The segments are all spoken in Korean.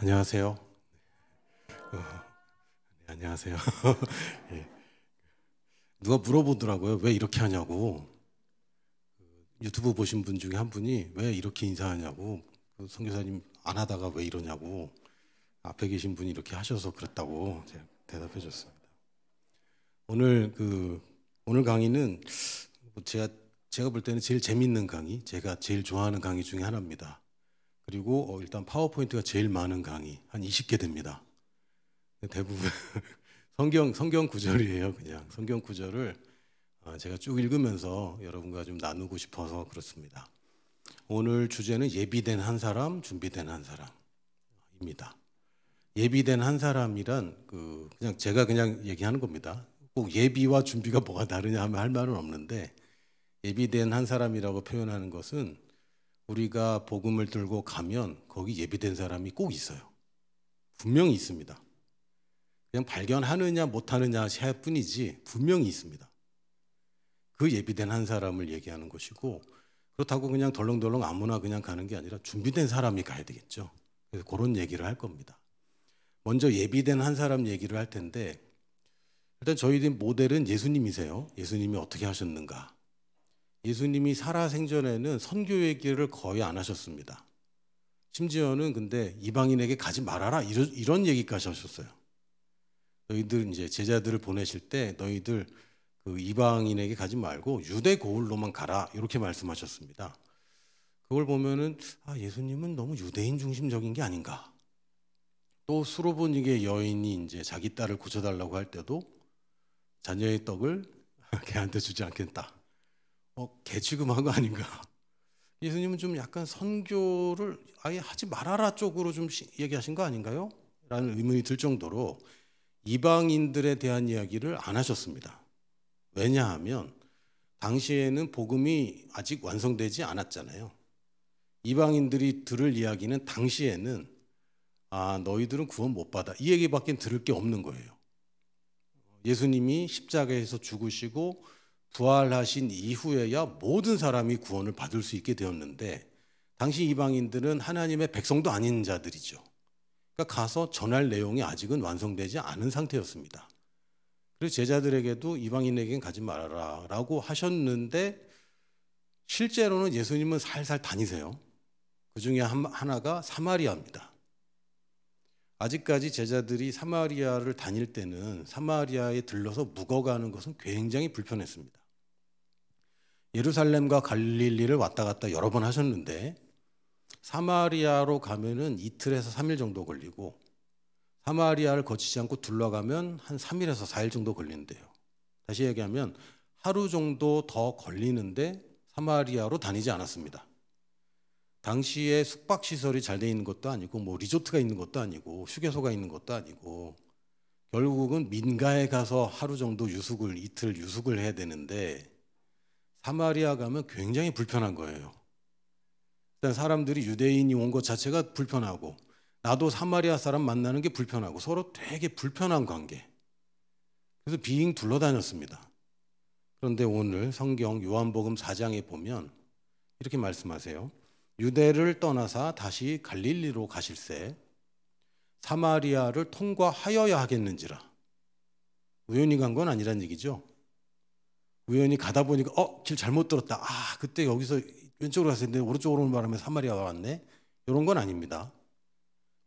안녕하세요. 네, 안녕하세요. 예. 누가 물어보더라고요. 왜 이렇게 하냐고. 유튜브 보신 분 중에 한 분이 왜 이렇게 인사하냐고. 선교사님 안 하다가 왜 이러냐고. 앞에 계신 분이 이렇게 하셔서 그랬다고 제가 대답해 줬습니다. 오늘 강의는 제가 볼 때는 제일 재밌는 강의, 제가 제일 좋아하는 강의 중에 하나입니다. 그리고 일단 파워포인트가 제일 많은 강의, 한 20개 됩니다. 대부분 성경 구절이에요. 그냥 성경 구절을 제가 쭉 읽으면서 여러분과 좀 나누고 싶어서 그렇습니다. 오늘 주제는 예비된 한 사람, 준비된 한 사람입니다. 예비된 한 사람이란 그냥 제가 그냥 얘기하는 겁니다. 꼭 예비와 준비가 뭐가 다르냐 하면 할 말은 없는데, 예비된 한 사람이라고 표현하는 것은 우리가 복음을 들고 가면 거기 예비된 사람이 꼭 있어요. 분명히 있습니다. 그냥 발견하느냐 못하느냐 할 뿐이지 분명히 있습니다. 그 예비된 한 사람을 얘기하는 것이고, 그렇다고 그냥 덜렁덜렁 아무나 그냥 가는 게 아니라 준비된 사람이 가야 되겠죠. 그래서 그런 얘기를 할 겁니다. 먼저 예비된 한 사람 얘기를 할 텐데, 일단 저희들 모델은 예수님이세요. 예수님이 어떻게 하셨는가. 예수님이 살아생전에는 선교 얘기를 거의 안 하셨습니다. 심지어는 근데 이방인에게 가지 말아라 이런 얘기까지 하셨어요. 너희들 이제 제자들을 보내실 때 너희들 그 이방인에게 가지 말고 유대 고을로만 가라 이렇게 말씀하셨습니다. 그걸 보면은 예수님은 너무 유대인 중심적인 게 아닌가. 또 수로보니게 여인이 이제 자기 딸을 고쳐달라고 할 때도 자녀의 떡을 걔한테 주지 않겠다. 개 취급한 거 아닌가. 예수님은 좀 약간 선교를 아예 하지 말아라 쪽으로 좀 얘기하신 거 아닌가요? 라는 의문이 들 정도로 이방인들에 대한 이야기를 안 하셨습니다. 왜냐하면 당시에는 복음이 아직 완성되지 않았잖아요. 이방인들이 들을 이야기는 당시에는 너희들은 구원 못 받아 이 얘기밖에 들을 게 없는 거예요. 예수님이 십자가에서 죽으시고 부활하신 이후에야 모든 사람이 구원을 받을 수 있게 되었는데, 당시 이방인들은 하나님의 백성도 아닌 자들이죠. 그러니까 가서 전할 내용이 아직은 완성되지 않은 상태였습니다. 그래서 제자들에게도 이방인에게는 가지 말아라 라고 하셨는데, 실제로는 예수님은 살살 다니세요. 그 중에 하나가 사마리아입니다. 아직까지 제자들이 사마리아를 다닐 때는 사마리아에 들러서 묵어가는 것은 굉장히 불편했습니다. 예루살렘과 갈릴리를 왔다 갔다 여러 번 하셨는데, 사마리아로 가면은 이틀에서 3일 정도 걸리고, 사마리아를 거치지 않고 둘러가면 한 3일에서 4일 정도 걸리는데요. 다시 얘기하면 하루 정도 더 걸리는데 사마리아로 다니지 않았습니다. 당시에 숙박시설이 잘 돼 있는 것도 아니고 뭐 리조트가 있는 것도 아니고 휴게소가 있는 것도 아니고, 결국은 민가에 가서 하루 정도 이틀 유숙을 해야 되는데, 사마리아 가면 굉장히 불편한 거예요. 일단 사람들이 유대인이 온 것 자체가 불편하고, 나도 사마리아 사람 만나는 게 불편하고, 서로 되게 불편한 관계. 그래서 빙 둘러다녔습니다. 그런데 오늘 성경 요한복음 4장에 보면 이렇게 말씀하세요. 유대를 떠나사 다시 갈릴리로 가실새 사마리아를 통과하여야 하겠는지라. 우연히 간 건 아니란 얘기죠. 우연히 가다 보니까 길 잘못 들었다. 그때 여기서 왼쪽으로 갔었는데 오른쪽으로 오는 바람에 사마리아가 왔네. 이런 건 아닙니다.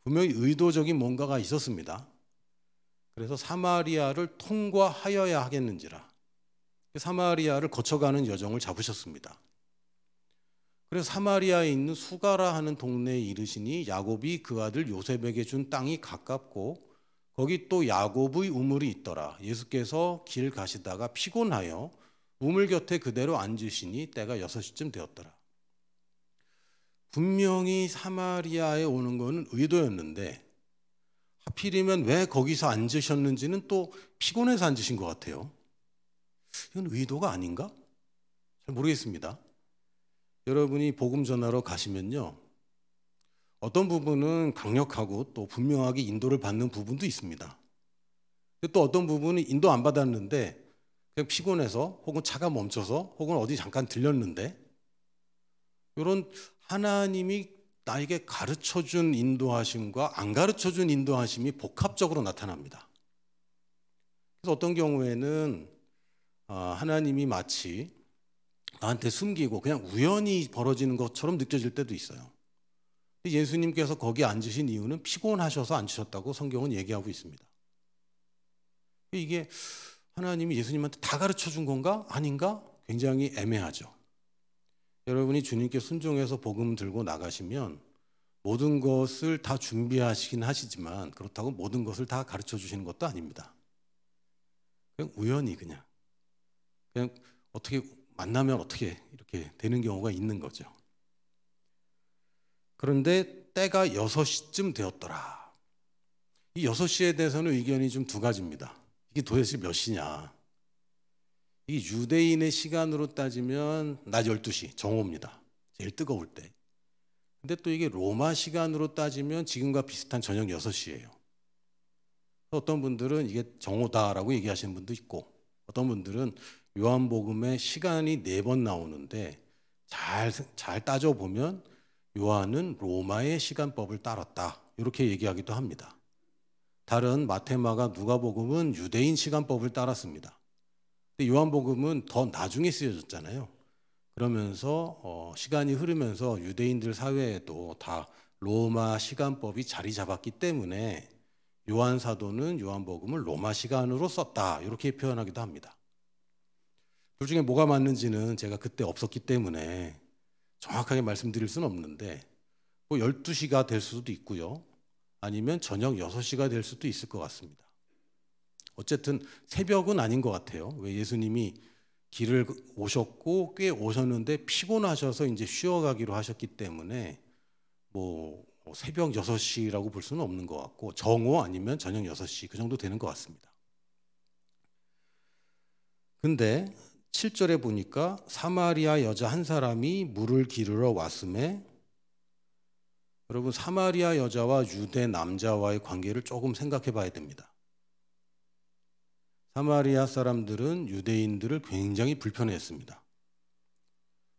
분명히 의도적인 뭔가가 있었습니다. 그래서 사마리아를 통과하여야 하겠는지라. 사마리아를 거쳐가는 여정을 잡으셨습니다. 그래서 사마리아에 있는 수가라 하는 동네에 이르시니 야곱이 그 아들 요셉에게 준 땅이 가깝고 거기 또 야곱의 우물이 있더라. 예수께서 길 가시다가 피곤하여 우물 곁에 그대로 앉으시니 때가 6시쯤 되었더라. 분명히 사마리아에 오는 것은 의도였는데, 하필이면 왜 거기서 앉으셨는지는 또 피곤해서 앉으신 것 같아요. 이건 의도가 아닌가? 잘 모르겠습니다. 여러분이 복음 전하러 가시면요, 어떤 부분은 강력하고 또 분명하게 인도를 받는 부분도 있습니다. 또 어떤 부분은 인도 안 받았는데 그냥 피곤해서, 혹은 차가 멈춰서, 혹은 어디 잠깐 들렸는데, 이런 하나님이 나에게 가르쳐준 인도하심과 안 가르쳐준 인도하심이 복합적으로 나타납니다. 그래서 어떤 경우에는 하나님이 마치 나한테 숨기고 그냥 우연히 벌어지는 것처럼 느껴질 때도 있어요. 예수님께서 거기 앉으신 이유는 피곤하셔서 앉으셨다고 성경은 얘기하고 있습니다. 이게 하나님이 예수님한테 다 가르쳐준 건가? 아닌가? 굉장히 애매하죠. 여러분이 주님께 순종해서 복음 들고 나가시면 모든 것을 다 준비하시긴 하시지만 그렇다고 모든 것을 다 가르쳐 주시는 것도 아닙니다. 그냥 우연히 그냥 어떻게 만나면 어떻게 이렇게 되는 경우가 있는 거죠. 그런데 때가 6시쯤 되었더라. 이 6시에 대해서는 의견이 좀 두 가지입니다. 이게 도대체 몇 시냐? 이 유대인의 시간으로 따지면 낮 12시, 정오입니다. 제일 뜨거울 때. 근데 또 이게 로마 시간으로 따지면 지금과 비슷한 저녁 6시예요. 어떤 분들은 이게 정오다라고 얘기하시는 분도 있고 어떤 분들은 요한복음에 시간이 4번 나오는데 잘 따져보면 요한은 로마의 시간법을 따랐다 이렇게 얘기하기도 합니다. 다른 마테마가 누가복음은 유대인 시간법을 따랐습니다. 근데 요한복음은 더 나중에 쓰여졌잖아요. 그러면서 시간이 흐르면서 유대인들 사회에도 다 로마 시간법이 자리 잡았기 때문에 요한 사도는 요한복음을 로마 시간으로 썼다 이렇게 표현하기도 합니다. 둘 중에 뭐가 맞는지는 제가 그때 없었기 때문에 정확하게 말씀드릴 수는 없는데 뭐 12시가 될 수도 있고요. 아니면 저녁 6시가 될 수도 있을 것 같습니다. 어쨌든 새벽은 아닌 것 같아요. 왜 예수님이 길을 오셨고 꽤 오셨는데 피곤하셔서 이제 쉬어가기로 하셨기 때문에 뭐 새벽 6시라고 볼 수는 없는 것 같고 정오 아니면 저녁 6시 그 정도 되는 것 같습니다. 근데 7절에 보니까 사마리아 여자 한 사람이 물을 기르러 왔음에 여러분 사마리아 여자와 유대 남자와의 관계를 조금 생각해 봐야 됩니다. 사마리아 사람들은 유대인들을 굉장히 불편해했습니다.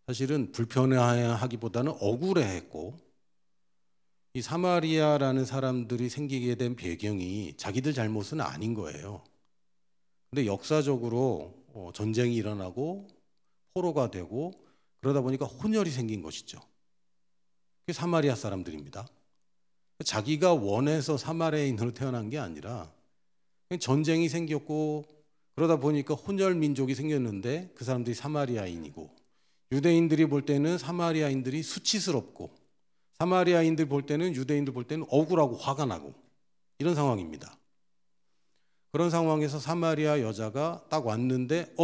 사실은 불편해하기보다는 억울해했고 이 사마리아라는 사람들이 생기게 된 배경이 자기들 잘못은 아닌 거예요. 근데 역사적으로 전쟁이 일어나고 포로가 되고 그러다 보니까 혼혈이 생긴 것이죠. 그게 사마리아 사람들입니다. 자기가 원해서 사마리아인으로 태어난 게 아니라 전쟁이 생겼고 그러다 보니까 혼혈 민족이 생겼는데 그 사람들이 사마리아인이고 유대인들이 볼 때는 사마리아인들이 수치스럽고 사마리아인들 볼 때는 유대인들 볼 때는 억울하고 화가 나고 이런 상황입니다. 그런 상황에서 사마리아 여자가 딱 왔는데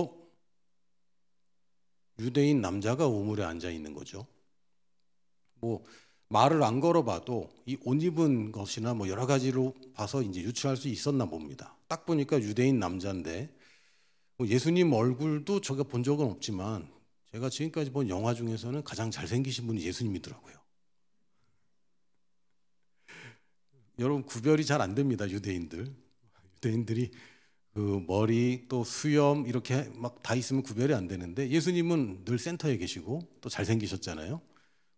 유대인 남자가 우물에 앉아 있는 거죠. 뭐 말을 안 걸어봐도 이 옷 입은 것이나 뭐 여러 가지로 봐서 이제 유추할 수 있었나 봅니다. 딱 보니까 유대인 남자인데 뭐 예수님 얼굴도 제가 본 적은 없지만 제가 지금까지 본 영화 중에서는 가장 잘생기신 분이 예수님이더라고요. 여러분 구별이 잘 안 됩니다. 유대인들이 그 머리 또 수염 이렇게 막 다 있으면 구별이 안 되는데 예수님은 늘 센터에 계시고 또 잘생기셨잖아요.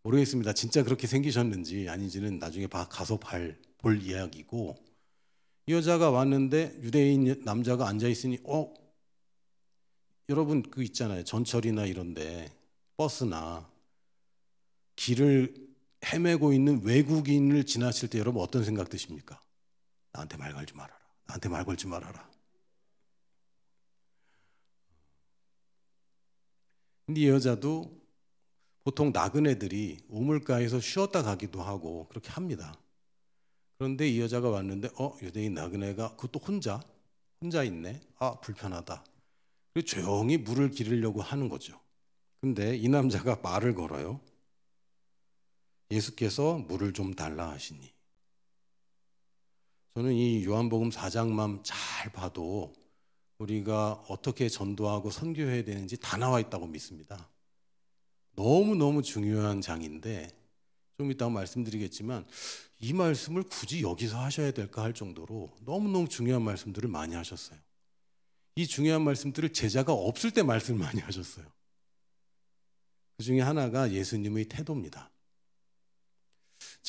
모르겠습니다. 진짜 그렇게 생기셨는지 아닌지는 나중에 가서 볼 이야기고 이 여자가 왔는데 유대인 남자가 앉아 있으니 여러분 그 있잖아요. 전철이나 이런데 버스나 길을 헤매고 있는 외국인을 지나칠 때 여러분 어떤 생각 드십니까? 나한테 말 걸지 말아라. 나한테 말 걸지 말아라. 근데 이 여자도 보통 나그네들이 우물가에서 쉬었다 가기도 하고 그렇게 합니다. 그런데 이 여자가 왔는데 유대인 나그네가 그것도 혼자 있네. 불편하다. 그리고 조용히 물을 기르려고 하는 거죠. 근데 이 남자가 말을 걸어요. 예수께서 물을 좀 달라 하시니. 저는 이 요한복음 4장만 잘 봐도 우리가 어떻게 전도하고 선교해야 되는지 다 나와 있다고 믿습니다. 너무너무 중요한 장인데 좀 이따가 말씀드리겠지만 이 말씀을 굳이 여기서 하셔야 될까 할 정도로 너무너무 중요한 말씀들을 많이 하셨어요. 이 중요한 말씀들을 제자가 없을 때 말씀을 많이 하셨어요. 그 중에 하나가 예수님의 태도입니다.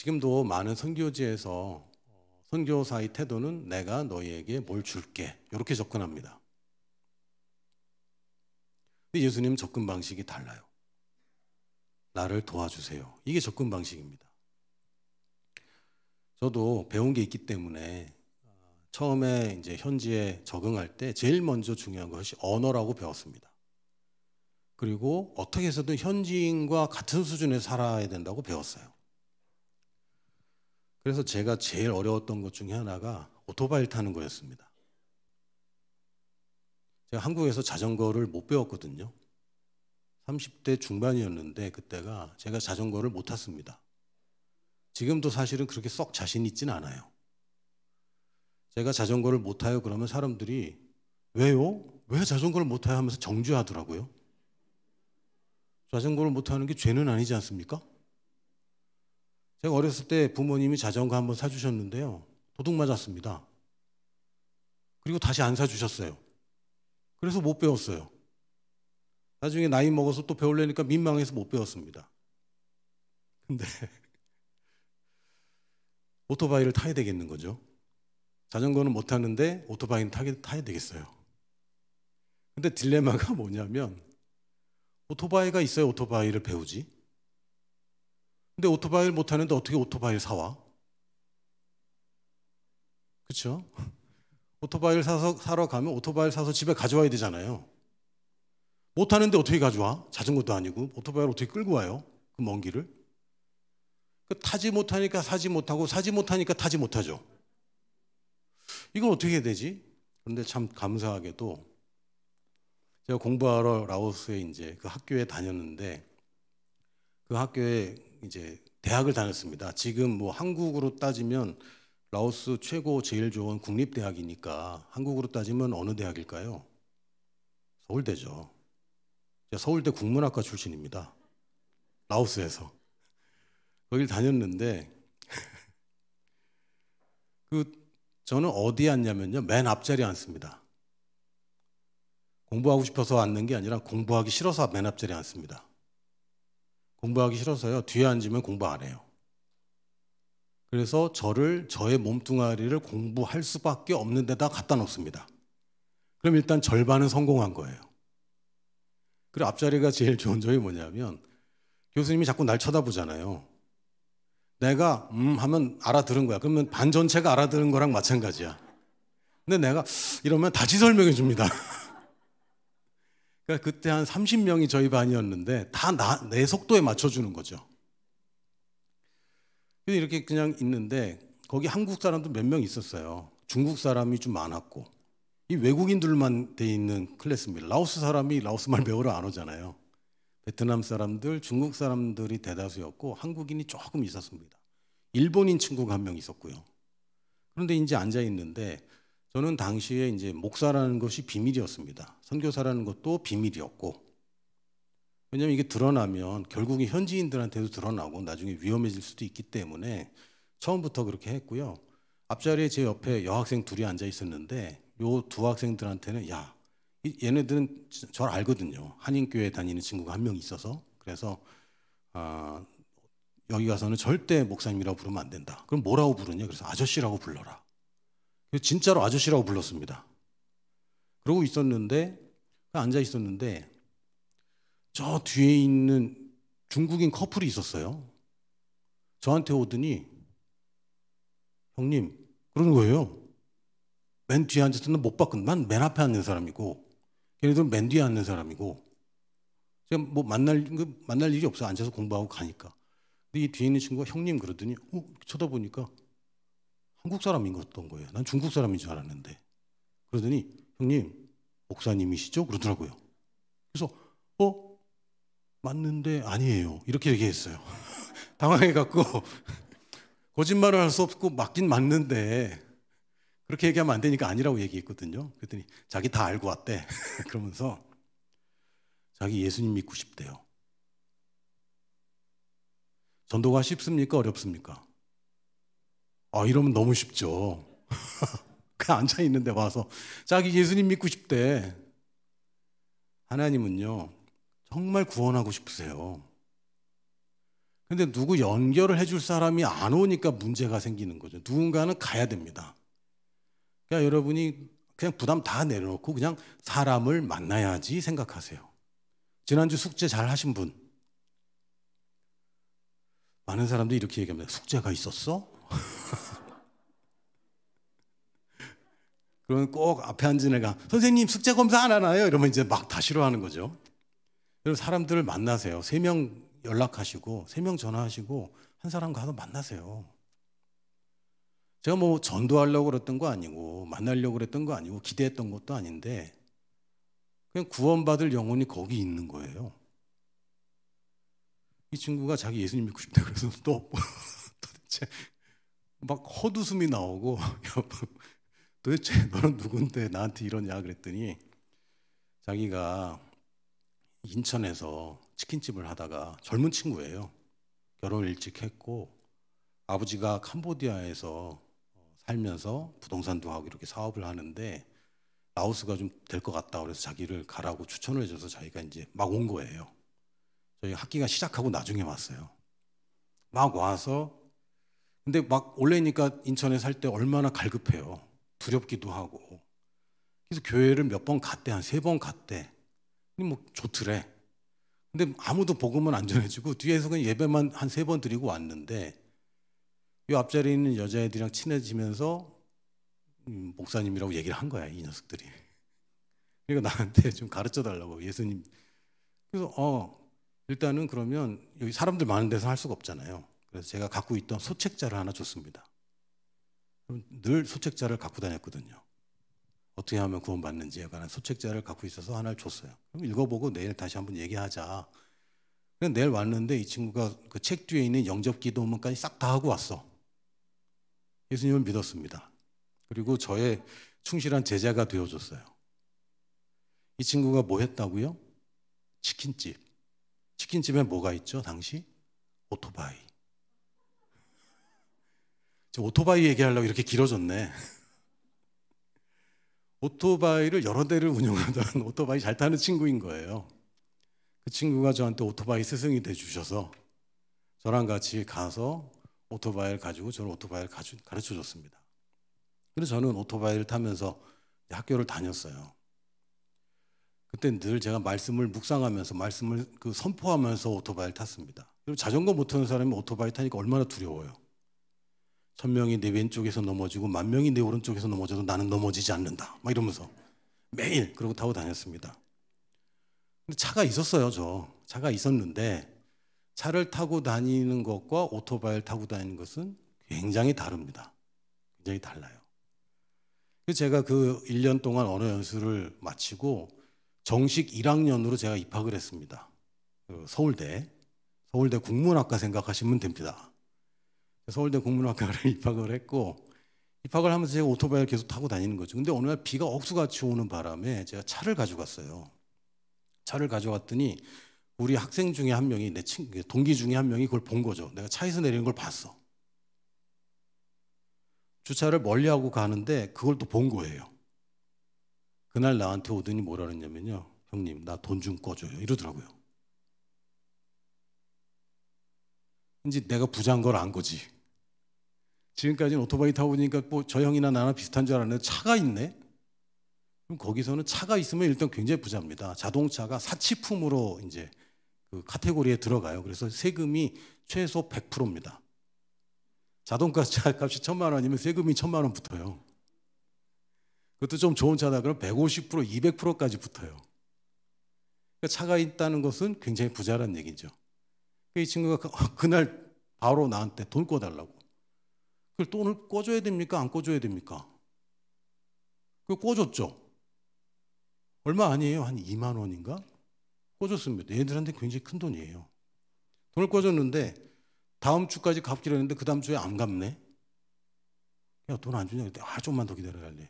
지금도 많은 선교지에서 선교사의 태도는 내가 너희에게 뭘 줄게 이렇게 접근합니다. 근데 예수님 접근 방식이 달라요. 나를 도와주세요. 이게 접근 방식입니다. 저도 배운 게 있기 때문에 처음에 이제 현지에 적응할 때 제일 먼저 중요한 것이 언어라고 배웠습니다. 그리고 어떻게 해서든 현지인과 같은 수준에 살아야 된다고 배웠어요. 그래서 제가 제일 어려웠던 것 중에 하나가 오토바이를 타는 거였습니다. 제가 한국에서 자전거를 못 배웠거든요. 30대 중반이었는데 그때가 제가 자전거를 못 탔습니다. 지금도 사실은 그렇게 썩 자신 있진 않아요. 제가 자전거를 못 타요 그러면 사람들이 왜요? 왜 자전거를 못 타요 하면서 정죄하더라고요. 자전거를 못 타는 게 죄는 아니지 않습니까? 제가 어렸을 때 부모님이 자전거 한번 사주셨는데요. 도둑 맞았습니다. 그리고 다시 안 사주셨어요. 그래서 못 배웠어요. 나중에 나이 먹어서 또 배우려니까 민망해서 못 배웠습니다. 근데 오토바이를 타야 되겠는 거죠. 자전거는 못 타는데 오토바이는 타야 되겠어요. 근데 딜레마가 뭐냐면 오토바이가 있어야 오토바이를 배우지. 근데 오토바이를 못 타는데 어떻게 오토바이를 사와? 그렇죠? 오토바이를 사러 가면 오토바이를 사서 집에 가져와야 되잖아요. 못 타는데 어떻게 가져와? 자전거도 아니고 오토바이를 어떻게 끌고 와요? 그 먼 길을. 타지 못하니까 사지 못하고 사지 못하니까 타지 못하죠. 이건 어떻게 해야 되지? 그런데 참 감사하게도 제가 공부하러 라오스에 이제 그 학교에 다녔는데 그 학교에 이제 대학을 다녔습니다. 지금 뭐 한국으로 따지면 라오스 최고 제일 좋은 국립대학이니까 한국으로 따지면 어느 대학일까요? 서울대죠. 제가 서울대 국문학과 출신입니다. 라오스에서. 거길 다녔는데 저는 어디에 앉냐면요. 맨 앞자리에 앉습니다. 공부하고 싶어서 앉는 게 아니라 공부하기 싫어서 맨 앞자리에 앉습니다. 공부하기 싫어서요. 뒤에 앉으면 공부 안 해요. 그래서 저의 몸뚱아리를 공부할 수밖에 없는 데다 갖다 놓습니다. 그럼 일단 절반은 성공한 거예요. 그리고 앞자리가 제일 좋은 점이 뭐냐면 교수님이 자꾸 날 쳐다보잖아요. 내가 하면 알아들은 거야. 그러면 반 전체가 알아들은 거랑 마찬가지야. 근데 내가 이러면 다시 설명해 줍니다. 그러니까 그때 한 30명이 저희 반이었는데 다 내 속도에 맞춰주는 거죠. 이렇게 그냥 있는데 거기 한국 사람도 몇 명 있었어요. 중국 사람이 좀 많았고 이 외국인들만 돼 있는 클래스입니다. 라오스 사람이 라오스 말 배우러 안 오잖아요. 베트남 사람들, 중국 사람들이 대다수였고 한국인이 조금 있었습니다. 일본인 친구가 한 명 있었고요. 그런데 이제 앉아 있는데 저는 당시에 이제 목사라는 것이 비밀이었습니다. 선교사라는 것도 비밀이었고, 왜냐하면 이게 드러나면 결국에 현지인들한테도 드러나고 나중에 위험해질 수도 있기 때문에 처음부터 그렇게 했고요. 앞자리에 제 옆에 여학생 둘이 앉아 있었는데 요 두 학생들한테는 얘네들은 저를 알거든요. 한인교회 다니는 친구가 한 명 있어서. 그래서 여기 가서는 절대 목사님이라고 부르면 안 된다. 그럼 뭐라고 부르냐? 그래서 아저씨라고 불러라. 진짜로 아저씨라고 불렀습니다. 그러고 앉아 있었는데 저 뒤에 있는 중국인 커플이 있었어요. 저한테 오더니 형님 그러는 거예요. 맨 뒤에 앉았을 못 봤거든. 난 맨 앞에 앉는 사람이고 걔네들은 맨 뒤에 앉는 사람이고 제가 뭐 만날 일이 없어. 앉아서 공부하고 가니까. 근데 이 뒤에 있는 친구가 형님 그러더니 쳐다보니까 한국 사람인 것 같던 거예요. 난 중국 사람인 줄 알았는데. 그러더니 형님 목사님이시죠? 그러더라고요. 그래서 맞는데 아니에요. 이렇게 얘기했어요. 당황해갖고 거짓말을 할 수 없고 맞긴 맞는데 그렇게 얘기하면 안 되니까 아니라고 얘기했거든요. 그랬더니 자기 다 알고 왔대. 그러면서 자기 예수님 믿고 싶대요. 전도가 쉽습니까? 어렵습니까? 이러면 너무 쉽죠. 그냥 앉아있는데 와서 자기 예수님 믿고 싶대. 하나님은요 정말 구원하고 싶으세요. 근데 누구 연결을 해줄 사람이 안 오니까 문제가 생기는 거죠. 누군가는 가야 됩니다. 그러니까 여러분이 그냥 부담 다 내려놓고 그냥 사람을 만나야지 생각하세요. 지난주 숙제 잘 하신 분? 많은 사람들이 이렇게 얘기합니다. 숙제가 있었어? 그러면 꼭 앞에 앉은 애가 선생님 숙제 검사 안 하나요? 이러면 이제 막 다 싫어하는 거죠. 그리고 사람들을 만나세요. 3명 연락하시고 3명 전화하시고 한 사람 가서 만나세요. 제가 뭐 전도하려고 그랬던 거 아니고 만나려고 그랬던 거 아니고 기대했던 것도 아닌데 그냥 구원받을 영혼이 거기 있는 거예요. 이 친구가 자기 예수님 믿고 싶다 그래서 또 도대체 막 헛웃음이 나오고 도대체 너는 누군데 나한테 이러냐 그랬더니 자기가 인천에서 치킨집을 하다가 젊은 친구예요. 결혼을 일찍 했고 아버지가 캄보디아에서 살면서 부동산도 하고 이렇게 사업을 하는데 라오스가 좀 될 것 같다 그래서 자기를 가라고 추천을 해줘서 자기가 이제 막 온 거예요. 저희 학기가 시작하고 나중에 왔어요. 막 와서 근데 막 올래니까 인천에 살 때 얼마나 갈급해요. 두렵기도 하고. 그래서 교회를 몇 번 갔대, 한 3번 갔대. 뭐 좋더래. 근데 아무도 복음은 안 전해주고 뒤에서 그냥 예배만 한 3번 드리고 왔는데 이 앞자리에 있는 여자애들이랑 친해지면서 목사님이라고 얘기를 한 거야, 이 녀석들이. 그러니까 나한테 좀 가르쳐 달라고 예수님. 그래서 일단은 그러면 여기 사람들 많은 데서 할 수가 없잖아요. 그래서 제가 갖고 있던 소책자를 하나 줬습니다. 늘 소책자를 갖고 다녔거든요. 어떻게 하면 구원받는지에 관한 소책자를 갖고 있어서 하나를 줬어요. 그럼 읽어보고 내일 다시 한번 얘기하자. 그래서 내일 왔는데 이 친구가 그 책 뒤에 있는 영접 기도문까지 싹 다 하고 왔어. 예수님을 믿었습니다. 그리고 저의 충실한 제자가 되어줬어요. 이 친구가 뭐 했다고요? 치킨집. 치킨집에 뭐가 있죠? 당시? 오토바이. 저 오토바이 얘기하려고 이렇게 길어졌네. 오토바이를 여러 대를 운영하던 오토바이 잘 타는 친구인 거예요. 그 친구가 저한테 오토바이 스승이 돼주셔서 저랑 같이 가서 오토바이를 가지고 저를 오토바이를 가르쳐 줬습니다. 그래서 저는 오토바이를 타면서 학교를 다녔어요. 그때 늘 제가 말씀을 묵상하면서 말씀을 선포하면서 오토바이를 탔습니다. 그리고 자전거 못 타는 사람이 오토바이 타니까 얼마나 두려워요. 1000명이 내 왼쪽에서 넘어지고 10,000명이 내 오른쪽에서 넘어져도 나는 넘어지지 않는다. 막 이러면서 매일 그러고 타고 다녔습니다. 근데 차가 있었어요. 차가 있었는데 차를 타고 다니는 것과 오토바이를 타고 다니는 것은 굉장히 다릅니다. 굉장히 달라요. 그래서 제가 그 1년 동안 언어 연수를 마치고 정식 1학년으로 제가 입학을 했습니다. 서울대 국문학과 생각하시면 됩니다. 서울대 국문학과를 입학을 했고 입학을 하면서 제가 오토바이를 계속 타고 다니는 거죠. 근데 어느 날 비가 억수같이 오는 바람에 제가 차를 가져갔어요. 차를 가져갔더니 우리 학생 중에 한 명이 내 친구, 동기 중에 한 명이 그걸 본 거죠. 내가 차에서 내리는 걸 봤어. 주차를 멀리하고 가는데 그걸 또 본 거예요. 그날 나한테 오더니 뭐라 그랬냐면요. 형님, 나 돈 좀 꺼줘요. 이러더라고요. 이제 내가 부자인 걸 안 거지. 지금까지는 오토바이 타고 보니까 뭐 저 형이나 나나 비슷한 줄 알았는데 차가 있네? 그럼 거기서는 차가 있으면 일단 굉장히 부자입니다. 자동차가 사치품으로 이제 그 카테고리에 들어가요. 그래서 세금이 최소 100%입니다. 자동차 값이 1,000만 원이면 세금이 1,000만 원 붙어요. 그것도 좀 좋은 차다 그러면 150%, 200%까지 붙어요. 그러니까 차가 있다는 것은 굉장히 부자라는 얘기죠. 이 친구가 그날 바로 나한테 돈 꿔달라고. 그걸 돈을 꿔줘야 됩니까? 안 꿔줘야 됩니까? 그걸 꿔줬죠. 얼마 아니에요. 한 2만 원인가? 꿔줬습니다. 얘들한테 굉장히 큰 돈이에요. 돈을 꿔줬는데 다음 주까지 갚기로 했는데 그 다음 주에 안 갚네. 야, 돈 안 주냐? 그랬더니 좀만 더 기다려야 할래.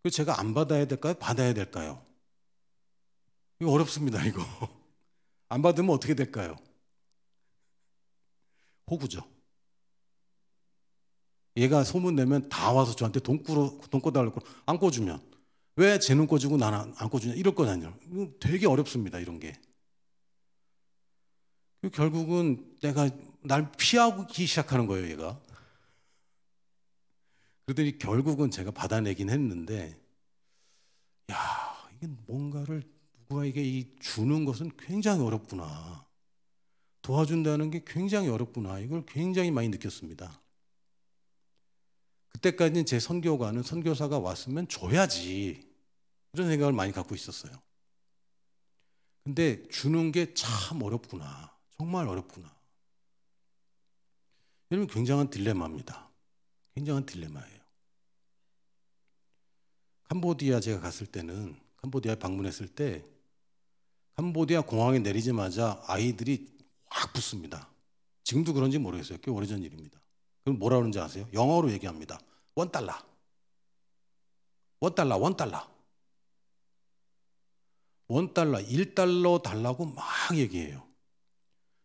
그래서 제가 안 받아야 될까요? 받아야 될까요? 이거 어렵습니다, 이거. 안 받으면 어떻게 될까요? 호구죠. 얘가 소문내면 다 와서 저한테 돈 꿔달라고 안 꿔주면 왜 쟤는 꿔주고 나는 안 꿔주냐 이럴 거 아니에요. 되게 어렵습니다, 이런 게. 결국은 내가 날 피하기 시작하는 거예요, 얘가. 그러더니 결국은 제가 받아내긴 했는데, 야, 이게 뭔가를 누구에게 주는 것은 굉장히 어렵구나. 도와준다는 게 굉장히 어렵구나. 이걸 굉장히 많이 느꼈습니다. 그때까지는 제 선교가는 선교사가 왔으면 줘야지, 이런 생각을 많이 갖고 있었어요. 근데 주는 게 참 어렵구나. 정말 어렵구나. 여러분, 굉장한 딜레마입니다. 굉장한 딜레마예요. 캄보디아 제가 갔을 때는, 캄보디아에 방문했을 때 캄보디아 공항에 내리자마자 아이들이 확 붙습니다. 지금도 그런지 모르겠어요. 꽤 오래전 일입니다. 그럼 뭐라 그러는지 아세요? 영어로 얘기합니다. $1. $1. $1 달라고 막 얘기해요.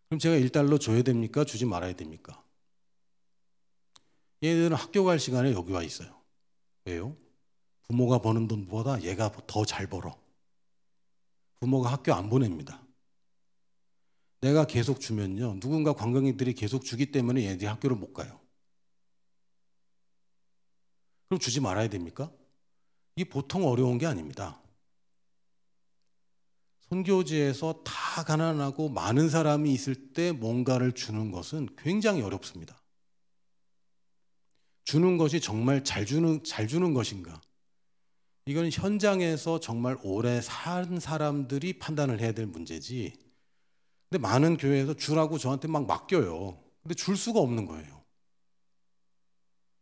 그럼 제가 $1 줘야 됩니까? 주지 말아야 됩니까? 얘들은 학교 갈 시간에 여기 와 있어요. 왜요? 부모가 버는 돈보다 얘가 더 잘 벌어. 부모가 학교 안 보냅니다. 내가 계속 주면요, 누군가 관광객들이 계속 주기 때문에 얘들이 학교를 못 가요. 그럼 주지 말아야 됩니까? 이게 보통 어려운 게 아닙니다. 선교지에서 다 가난하고 많은 사람이 있을 때 뭔가를 주는 것은 굉장히 어렵습니다. 주는 것이 정말 잘 주는 것인가? 이건 현장에서 정말 오래 산 사람들이 판단을 해야 될 문제지. 근데 많은 교회에서 주라고 저한테 막 맡겨요. 근데 줄 수가 없는 거예요.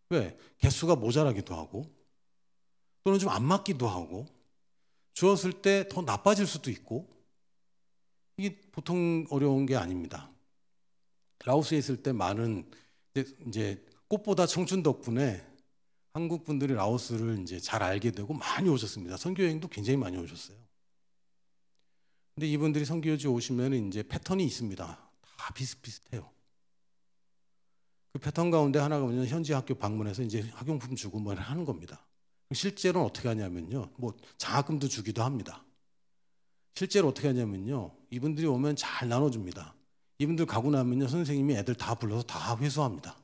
왜? 개수가 모자라기도 하고, 또는 좀 안 맞기도 하고, 주었을 때 더 나빠질 수도 있고, 이게 보통 어려운 게 아닙니다. 라오스에 있을 때 많은 이제 꽃보다 청춘 덕분에 한국 분들이 라오스를 이제 잘 알게 되고 많이 오셨습니다. 선교 여행도 굉장히 많이 오셨어요. 근데 이분들이 선교지 오시면 이제 패턴이 있습니다. 다 비슷비슷해요. 그 패턴 가운데 하나가 뭐냐면 현지 학교 방문해서 이제 학용품 주고 뭐 하는 겁니다. 실제로는 어떻게 하냐면요, 뭐 장학금도 주기도 합니다. 실제로 어떻게 하냐면요, 이분들이 오면 잘 나눠줍니다. 이분들 가고 나면요, 선생님이 애들 다 불러서 다 회수합니다.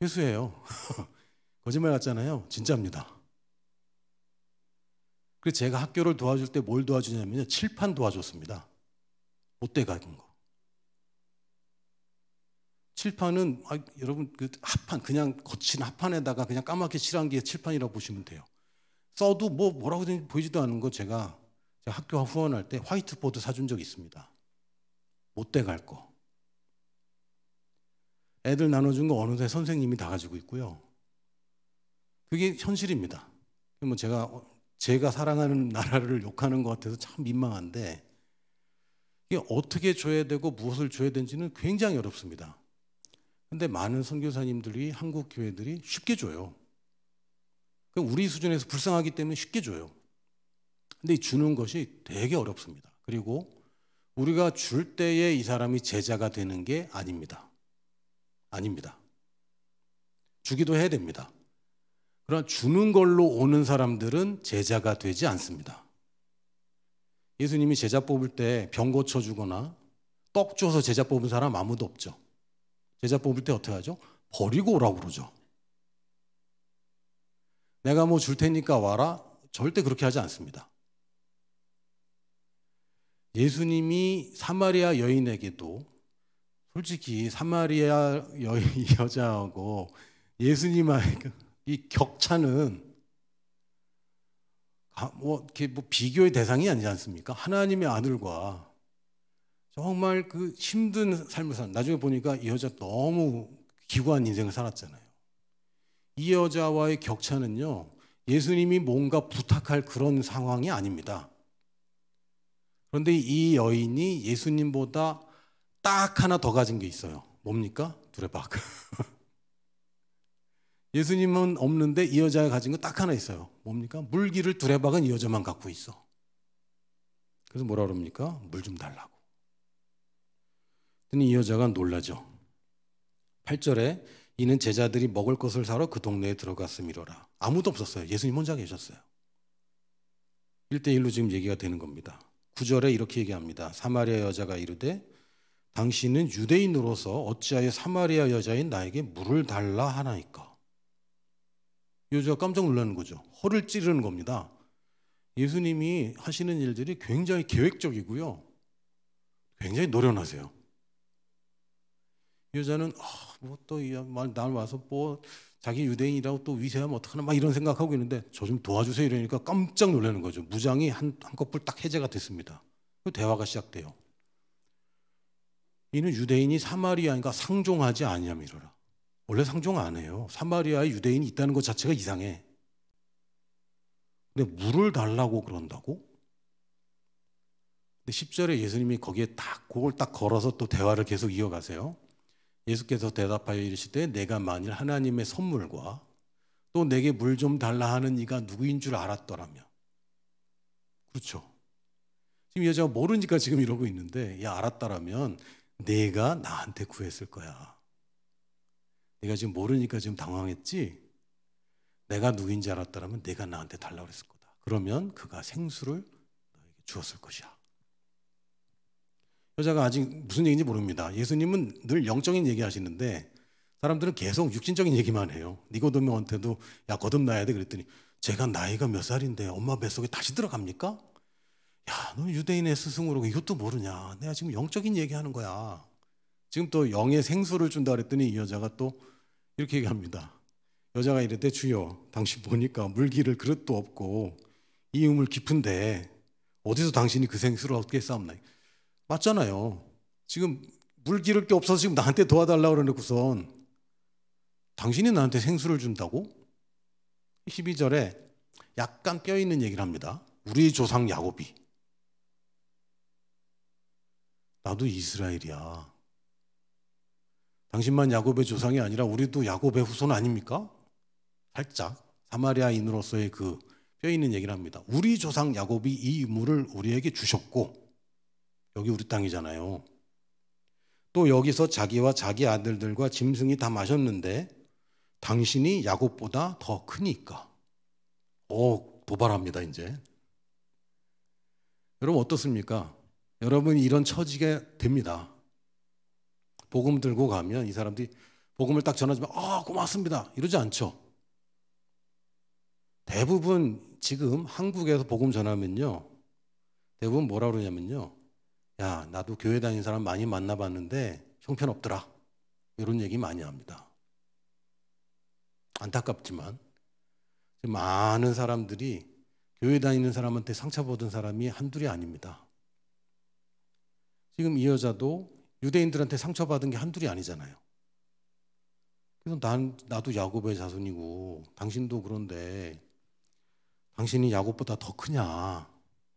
회수해요. 거짓말 같잖아요. 진짜입니다. 그래서 제가 학교를 도와줄 때 뭘 도와주냐면요, 칠판 도와줬습니다. 못돼 가는 거. 칠판은 여러분 그 합판, 그냥 거친 합판에다가 그냥 까맣게 칠한 게 칠판이라고 보시면 돼요. 써도 뭐라고 보이지도 않는 거 제가 학교 후원할 때 화이트보드 사준 적이 있습니다. 못돼 갈 거. 애들 나눠준 거 어느새 선생님이 다 가지고 있고요. 그게 현실입니다. 뭐 제가 사랑하는 나라를 욕하는 것 같아서 참 민망한데, 이게 어떻게 줘야 되고 무엇을 줘야 되는지는 굉장히 어렵습니다. 근데 많은 선교사님들이, 한국 교회들이 쉽게 줘요. 우리 수준에서 불쌍하기 때문에 쉽게 줘요. 근데 주는 것이 되게 어렵습니다. 그리고 우리가 줄 때에 이 사람이 제자가 되는 게 아닙니다. 아닙니다. 주기도 해야 됩니다. 그러나 주는 걸로 오는 사람들은 제자가 되지 않습니다. 예수님이 제자 뽑을 때 병 고쳐주거나 떡 줘서 제자 뽑은 사람 아무도 없죠. 제자 뽑을 때 어떻게 하죠? 버리고 오라고 그러죠. 내가 뭐 줄 테니까 와라? 절대 그렇게 하지 않습니다. 예수님이 사마리아 여인에게도, 솔직히 사마리아 여자하고 예수님의 이 격차는 이렇게 비교의 대상이 아니지 않습니까? 하나님의 아들과 정말 그 힘든 삶을 산, 나중에 보니까 이 여자 너무 기구한 인생을 살았잖아요. 이 여자와의 격차는요, 예수님이 뭔가 부탁할 그런 상황이 아닙니다. 그런데 이 여인이 예수님보다 딱 하나 더 가진 게 있어요. 뭡니까? 두레박. 예수님은 없는데 이 여자가 가진 거 딱 하나 있어요. 뭡니까? 물기를 두레박은 이 여자만 갖고 있어. 그래서 뭐라 그럽니까? 물 좀 달라고. 그랬더니 이 여자가 놀라죠. 8절에 이는 제자들이 먹을 것을 사러 그 동네에 들어갔음이로라. 아무도 없었어요. 예수님 혼자 계셨어요. 1대1로 지금 얘기가 되는 겁니다. 9절에 이렇게 얘기합니다. 사마리아 여자가 이르되 당신은 유대인으로서 어찌하여 사마리아 여자인 나에게 물을 달라 하나이까. 여자가 깜짝 놀라는 거죠. 허를 찌르는 겁니다. 예수님이 하시는 일들이 굉장히 계획적이고요. 굉장히 노련하세요. 여자는 뭐 또 날 와서 뭐 자기 유대인이라고 또 위세하면 어떡하나 막 이런 생각하고 있는데 저 좀 도와주세요 이러니까 깜짝 놀라는 거죠. 무장이 한꺼풀 딱 해제가 됐습니다. 그 대화가 시작돼요. 이는 유대인이 사마리아인가 상종하지 아니함이로라. 원래 상종 안 해요. 사마리아에 유대인이 있다는 것 자체가 이상해. 근데 물을 달라고 그런다고? 근데 10절에 예수님이 거기에 그걸 딱 걸어서 또 대화를 계속 이어가세요. 예수께서 대답하여 이르시되 내가 만일 하나님의 선물과 또 내게 물 좀 달라 하는 이가 누구인 줄 알았더라면. 그렇죠. 지금 여자가 모르니까 지금 이러고 있는데 야 알았다라면 내가 나한테 구했을 거야. 내가 지금 모르니까 지금 당황했지. 내가 누구인지 알았다라면 내가 나한테 달라고 그랬을 거다. 그러면 그가 생수를 너에게 주었을 것이야. 여자가 아직 무슨 얘기인지 모릅니다. 예수님은 늘 영적인 얘기 하시는데 사람들은 계속 육신적인 얘기만 해요. 니고데모한테도 야 거듭나야 돼 그랬더니 제가 나이가 몇 살인데 엄마 뱃속에 다시 들어갑니까? 야, 너 유대인의 스승으로 이것도 모르냐? 내가 지금 영적인 얘기하는 거야. 지금 또 영의 생수를 준다 그랬더니 이 여자가 또 이렇게 얘기합니다. 여자가 이랬대 주여 당신 보니까 물기를 그릇도 없고 이 우물 깊은데 어디서 당신이 그 생수를 어떻게 쌓았나? 맞잖아요. 지금 물 기를 게 없어서 지금 나한테 도와달라고 그러고선 당신이 나한테 생수를 준다고? 12절에 약간 뼈 있는 얘기를 합니다. 우리 조상 야곱이. 나도 이스라엘이야. 당신만 야곱의 조상이 아니라 우리도 야곱의 후손 아닙니까? 살짝 사마리아인으로서의 그 뼈 있는 얘기를 합니다. 우리 조상 야곱이 이 물을 우리에게 주셨고 여기 우리 땅이잖아요. 또 여기서 자기와 자기 아들들과 짐승이 다 마셨는데 당신이 야곱보다 더 크니까. 도발합니다 이제. 여러분 어떻습니까? 여러분이 이런 처지게 됩니다. 복음 들고 가면 이 사람들이 복음을 딱 전하지만 고맙습니다 이러지 않죠. 대부분 지금 한국에서 복음 전하면요 대부분 뭐라 그러냐면요 야 나도 교회 다니는 사람 많이 만나봤는데 형편없더라 이런 얘기 많이 합니다. 안타깝지만 많은 사람들이 교회 다니는 사람한테 상처받은 사람이 한둘이 아닙니다. 지금 이 여자도 유대인들한테 상처받은 게 한둘이 아니잖아요. 그래서 나도 야곱의 자손이고 당신도 그런데 당신이 야곱보다 더 크냐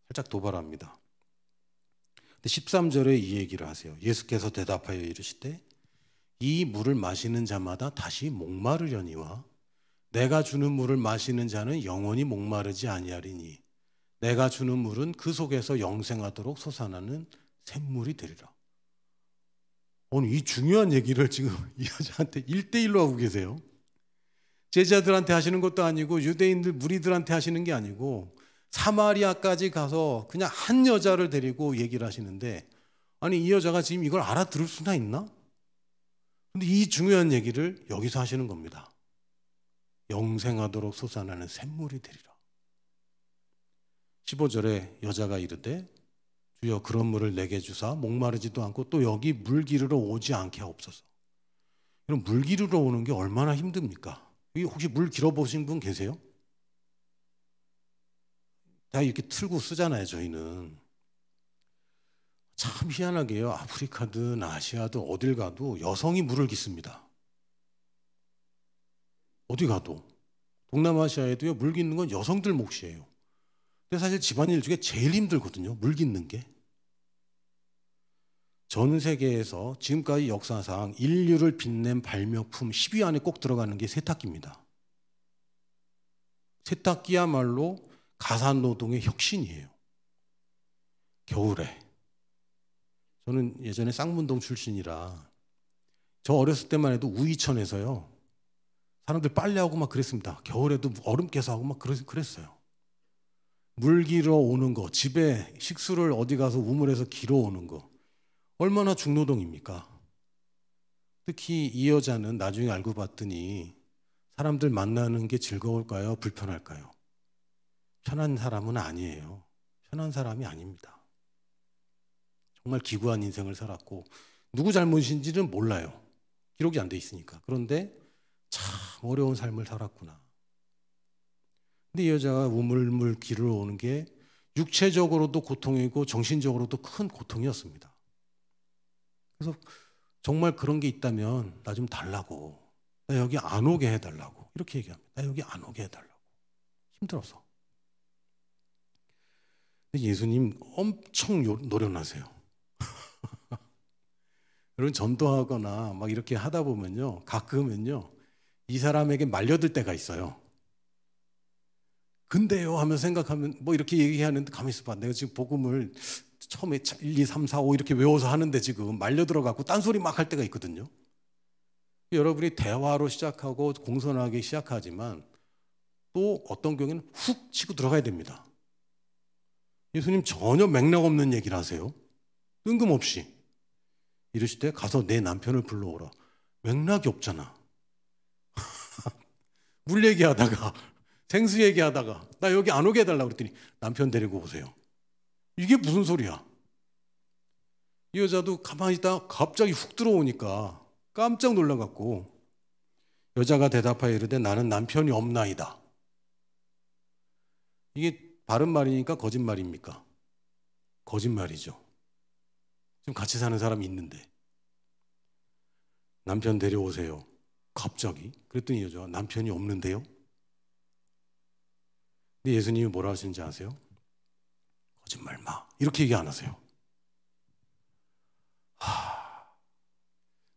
살짝 도발합니다. 근데 13절에 이 얘기를 하세요. 예수께서 대답하여 이르시되 이 물을 마시는 자마다 다시 목마르려니와 내가 주는 물을 마시는 자는 영원히 목마르지 아니하리니 내가 주는 물은 그 속에서 영생하도록 솟아나는 샘물이 되리라. 오늘 이 중요한 얘기를 지금 이 여자한테 1대1로 하고 계세요. 제자들한테 하시는 것도 아니고 유대인들 무리들한테 하시는 게 아니고 사마리아까지 가서 그냥 한 여자를 데리고 얘기를 하시는데 아니 이 여자가 지금 이걸 알아들을 수나 있나? 근데 이 중요한 얘기를 여기서 하시는 겁니다. 영생하도록 솟아나는 샘물이 되리라. 15절에 여자가 이르되 주여 그런 물을 내게 주사 목마르지도 않고 또 여기 물 기르러 오지 않게 하옵소서. 그럼 물 기르러 오는 게 얼마나 힘듭니까? 여기 혹시 물 길어보신 분 계세요? 다 이렇게 틀고 쓰잖아요 저희는. 참 희한하게요. 아프리카든 아시아든 어딜 가도 여성이 물을 깃습니다. 어디 가도. 동남아시아에도요 물 깃는 건 여성들 몫이에요. 근데 사실 집안일 중에 제일 힘들거든요. 물 깃는 게. 전 세계에서 지금까지 역사상 인류를 빛낸 발명품 10위 안에 꼭 들어가는 게 세탁기입니다. 세탁기야말로 가사노동의 혁신이에요. 겨울에. 저는 예전에 쌍문동 출신이라 저 어렸을 때만 해도 우이천에서요. 사람들 빨래하고 막 그랬습니다. 겨울에도 얼음 깨서 하고 막 그랬어요. 물 길어 오는 거, 집에 식수를 어디 가서 우물에서 길어 오는 거, 얼마나 중노동입니까? 특히 이 여자는 나중에 알고 봤더니 사람들 만나는 게 즐거울까요? 불편할까요? 편한 사람은 아니에요. 편한 사람이 아닙니다. 정말 기구한 인생을 살았고 누구 잘못인지는 몰라요. 기록이 안 돼 있으니까. 그런데 참 어려운 삶을 살았구나. 근데 이 여자가 우물물 길을 오는 게 육체적으로도 고통이고 정신적으로도 큰 고통이었습니다. 그래서 정말 그런 게 있다면 나 좀 달라고. 나 여기 안 오게 해달라고. 이렇게 얘기합니다. 나 여기 안 오게 해달라고. 힘들어서. 근데 예수님 엄청 노련하세요. 여러분 전도하거나 막 이렇게 하다 보면요. 가끔은요. 이 사람에게 말려들 때가 있어요. 근데요 하면 생각하면 뭐 이렇게 얘기하는데 가만히 있어봐. 내가 지금 복음을 처음에 1, 2, 3, 4, 5 이렇게 외워서 하는데 지금 말려 들어가고 딴소리 막 할 때가 있거든요. 여러분이 대화로 시작하고 공손하게 시작하지만 또 어떤 경우에는 훅 치고 들어가야 됩니다. 예수님 전혀 맥락 없는 얘기를 하세요. 뜬금없이. 이러실 때 가서 내 남편을 불러오라. 맥락이 없잖아. 물 얘기하다가 생수 얘기하다가 나 여기 안 오게 해달라고 그랬더니 남편 데리고 오세요. 이게 무슨 소리야? 이 여자도 가만히 있다가 갑자기 훅 들어오니까 깜짝 놀라갖고 여자가 대답하여 이르되 나는 남편이 없나이다. 이게 바른 말이니까 거짓말입니까? 거짓말이죠. 지금 같이 사는 사람이 있는데 남편 데려오세요. 갑자기. 그랬더니 이 여자가 남편이 없는데요? 근데 예수님이 뭐라 하시는지 아세요? 거짓말 마. 이렇게 얘기 안 하세요.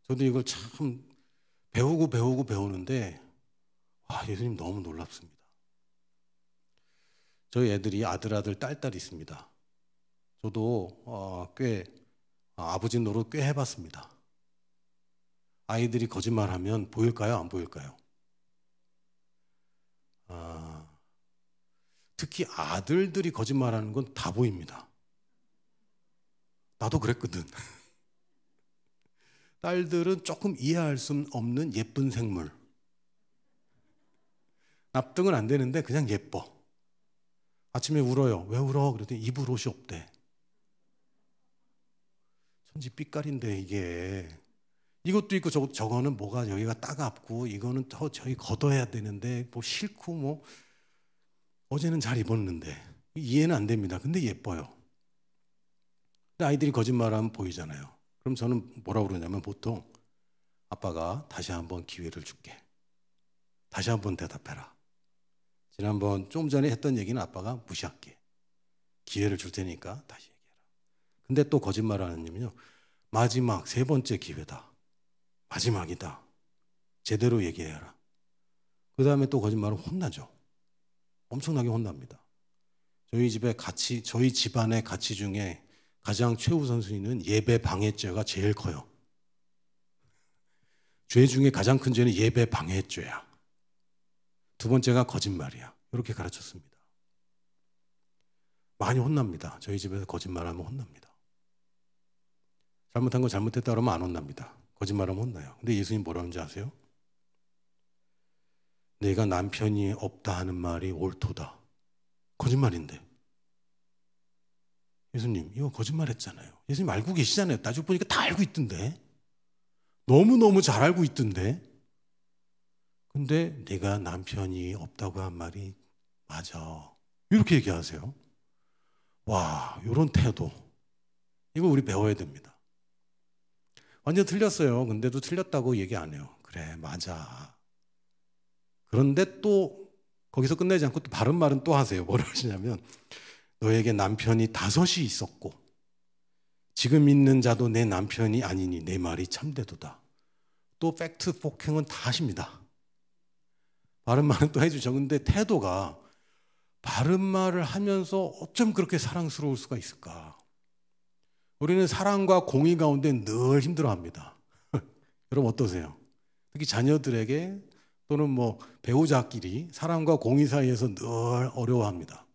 저도 이걸 참 배우는데 예수님 너무 놀랍습니다. 저희 애들이 아들, 딸 있습니다. 저도 아버지 노릇 꽤 해봤습니다. 아이들이 거짓말하면 보일까요? 안 보일까요? 특히 아들들이 거짓말하는 건 다 보입니다. 나도 그랬거든. 딸들은 조금 이해할 수 없는 예쁜 생물. 납득은 안 되는데 그냥 예뻐. 아침에 울어요. 왜 울어? 그랬더니 입을 옷이 없대. 천지 삐까리인데 이게. 이것도 있고 저거는 뭐가 여기가 따갑고 이거는 저기 걷어야 되는데 뭐 싫고 뭐 어제는 잘 입었는데 이해는 안 됩니다. 근데 예뻐요. 근데 아이들이 거짓말하면 보이잖아요. 그럼 저는 뭐라고 그러냐면 보통 아빠가 다시 한번 기회를 줄게. 다시 한번 대답해라. 지난번 좀 전에 했던 얘기는 아빠가 무시할게. 기회를 줄 테니까 다시 얘기해라. 근데 또 거짓말하는 님은요. 마지막 3번째 기회다. 마지막이다. 제대로 얘기해라. 그 다음에 또 거짓말은 혼나죠. 엄청나게 혼납니다. 저희 집안의 가치 중에 가장 최우선순위는 예배 방해죄가 제일 커요. 죄 중에 가장 큰 죄는 예배 방해죄야. 두 번째가 거짓말이야. 이렇게 가르쳤습니다. 많이 혼납니다. 저희 집에서 거짓말하면 혼납니다. 잘못한 거 잘못했다 그러면 안 혼납니다. 거짓말하면 혼나요. 근데 예수님 뭐라는지 아세요? 내가 남편이 없다 하는 말이 옳도다. 거짓말인데. 예수님 이거 거짓말했잖아요. 예수님 알고 계시잖아요. 나중에 보니까 다 알고 있던데. 너무너무 잘 알고 있던데. 근데 내가 남편이 없다고 한 말이 맞아. 이렇게 얘기하세요. 와, 이런 태도. 이거 우리 배워야 됩니다. 완전 틀렸어요. 근데도 틀렸다고 얘기 안 해요. 그래, 맞아. 그런데 또 거기서 끝내지 않고 또 바른 말은 또 하세요. 뭐라고 하시냐면 너에게 남편이 5이 있었고 지금 있는 자도 내 남편이 아니니 내 말이 참되도다. 또 팩트 폭행은 다 하십니다. 바른 말은 또 해주죠. 근데 태도가 바른 말을 하면서 어쩜 그렇게 사랑스러울 수가 있을까? 우리는 사랑과 공의 가운데 늘 힘들어합니다. 여러분 어떠세요? 특히 자녀들에게 또는 뭐 배우자끼리 사랑과 공의 사이에서 늘 어려워합니다.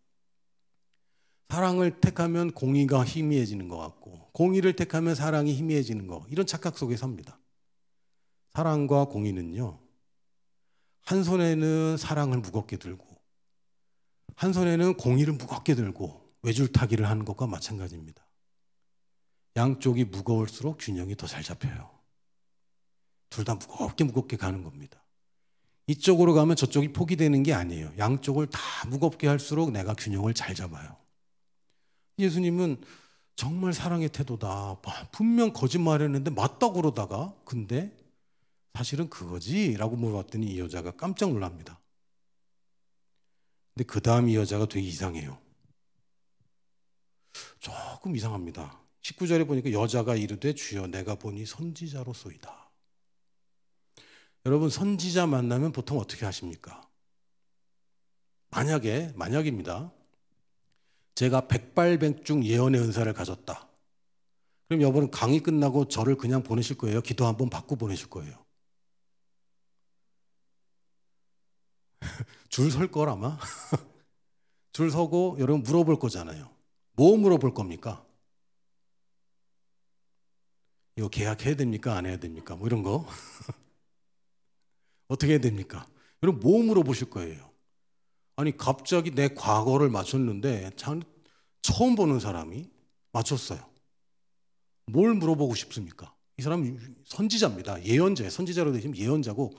사랑을 택하면 공의가 희미해지는 것 같고 공의를 택하면 사랑이 희미해지는 것, 이런 착각 속에 삽니다. 사랑과 공의는요, 한 손에는 사랑을 무겁게 들고 한 손에는 공의를 무겁게 들고 외줄타기를 하는 것과 마찬가지입니다. 양쪽이 무거울수록 균형이 더 잘 잡혀요. 둘 다 무겁게 가는 겁니다. 이쪽으로 가면 저쪽이 포기되는 게 아니에요. 양쪽을 다 무겁게 할수록 내가 균형을 잘 잡아요. 예수님은 정말 사랑의 태도다, 분명 거짓말했는데 맞다고 그러다가 근데 사실은 그거지? 라고 물어봤더니 이 여자가 깜짝 놀랍니다. 근데 그 다음 이 여자가 되게 이상해요. 조금 이상합니다. 19절에 보니까 여자가 이르되 주여 내가 보니 선지자로소이다. 여러분, 선지자 만나면 보통 어떻게 하십니까? 만약입니다. 제가 백발백중 예언의 은사를 가졌다. 그럼 여러분 강의 끝나고 저를 그냥 보내실 거예요? 기도 한번 받고 보내실 거예요? 줄 설 걸 아마? 줄 서고 여러분 물어볼 거잖아요. 뭐 물어볼 겁니까? 이거 계약해야 됩니까? 안 해야 됩니까? 뭐 이런 거. 어떻게 해야 됩니까? 여러분 뭐 물어보실 거예요? 아니 갑자기 내 과거를 맞췄는데 처음 보는 사람이 맞췄어요. 뭘 물어보고 싶습니까? 이 사람은 선지자입니다. 예언자예요. 선지자로 되시면 예언자고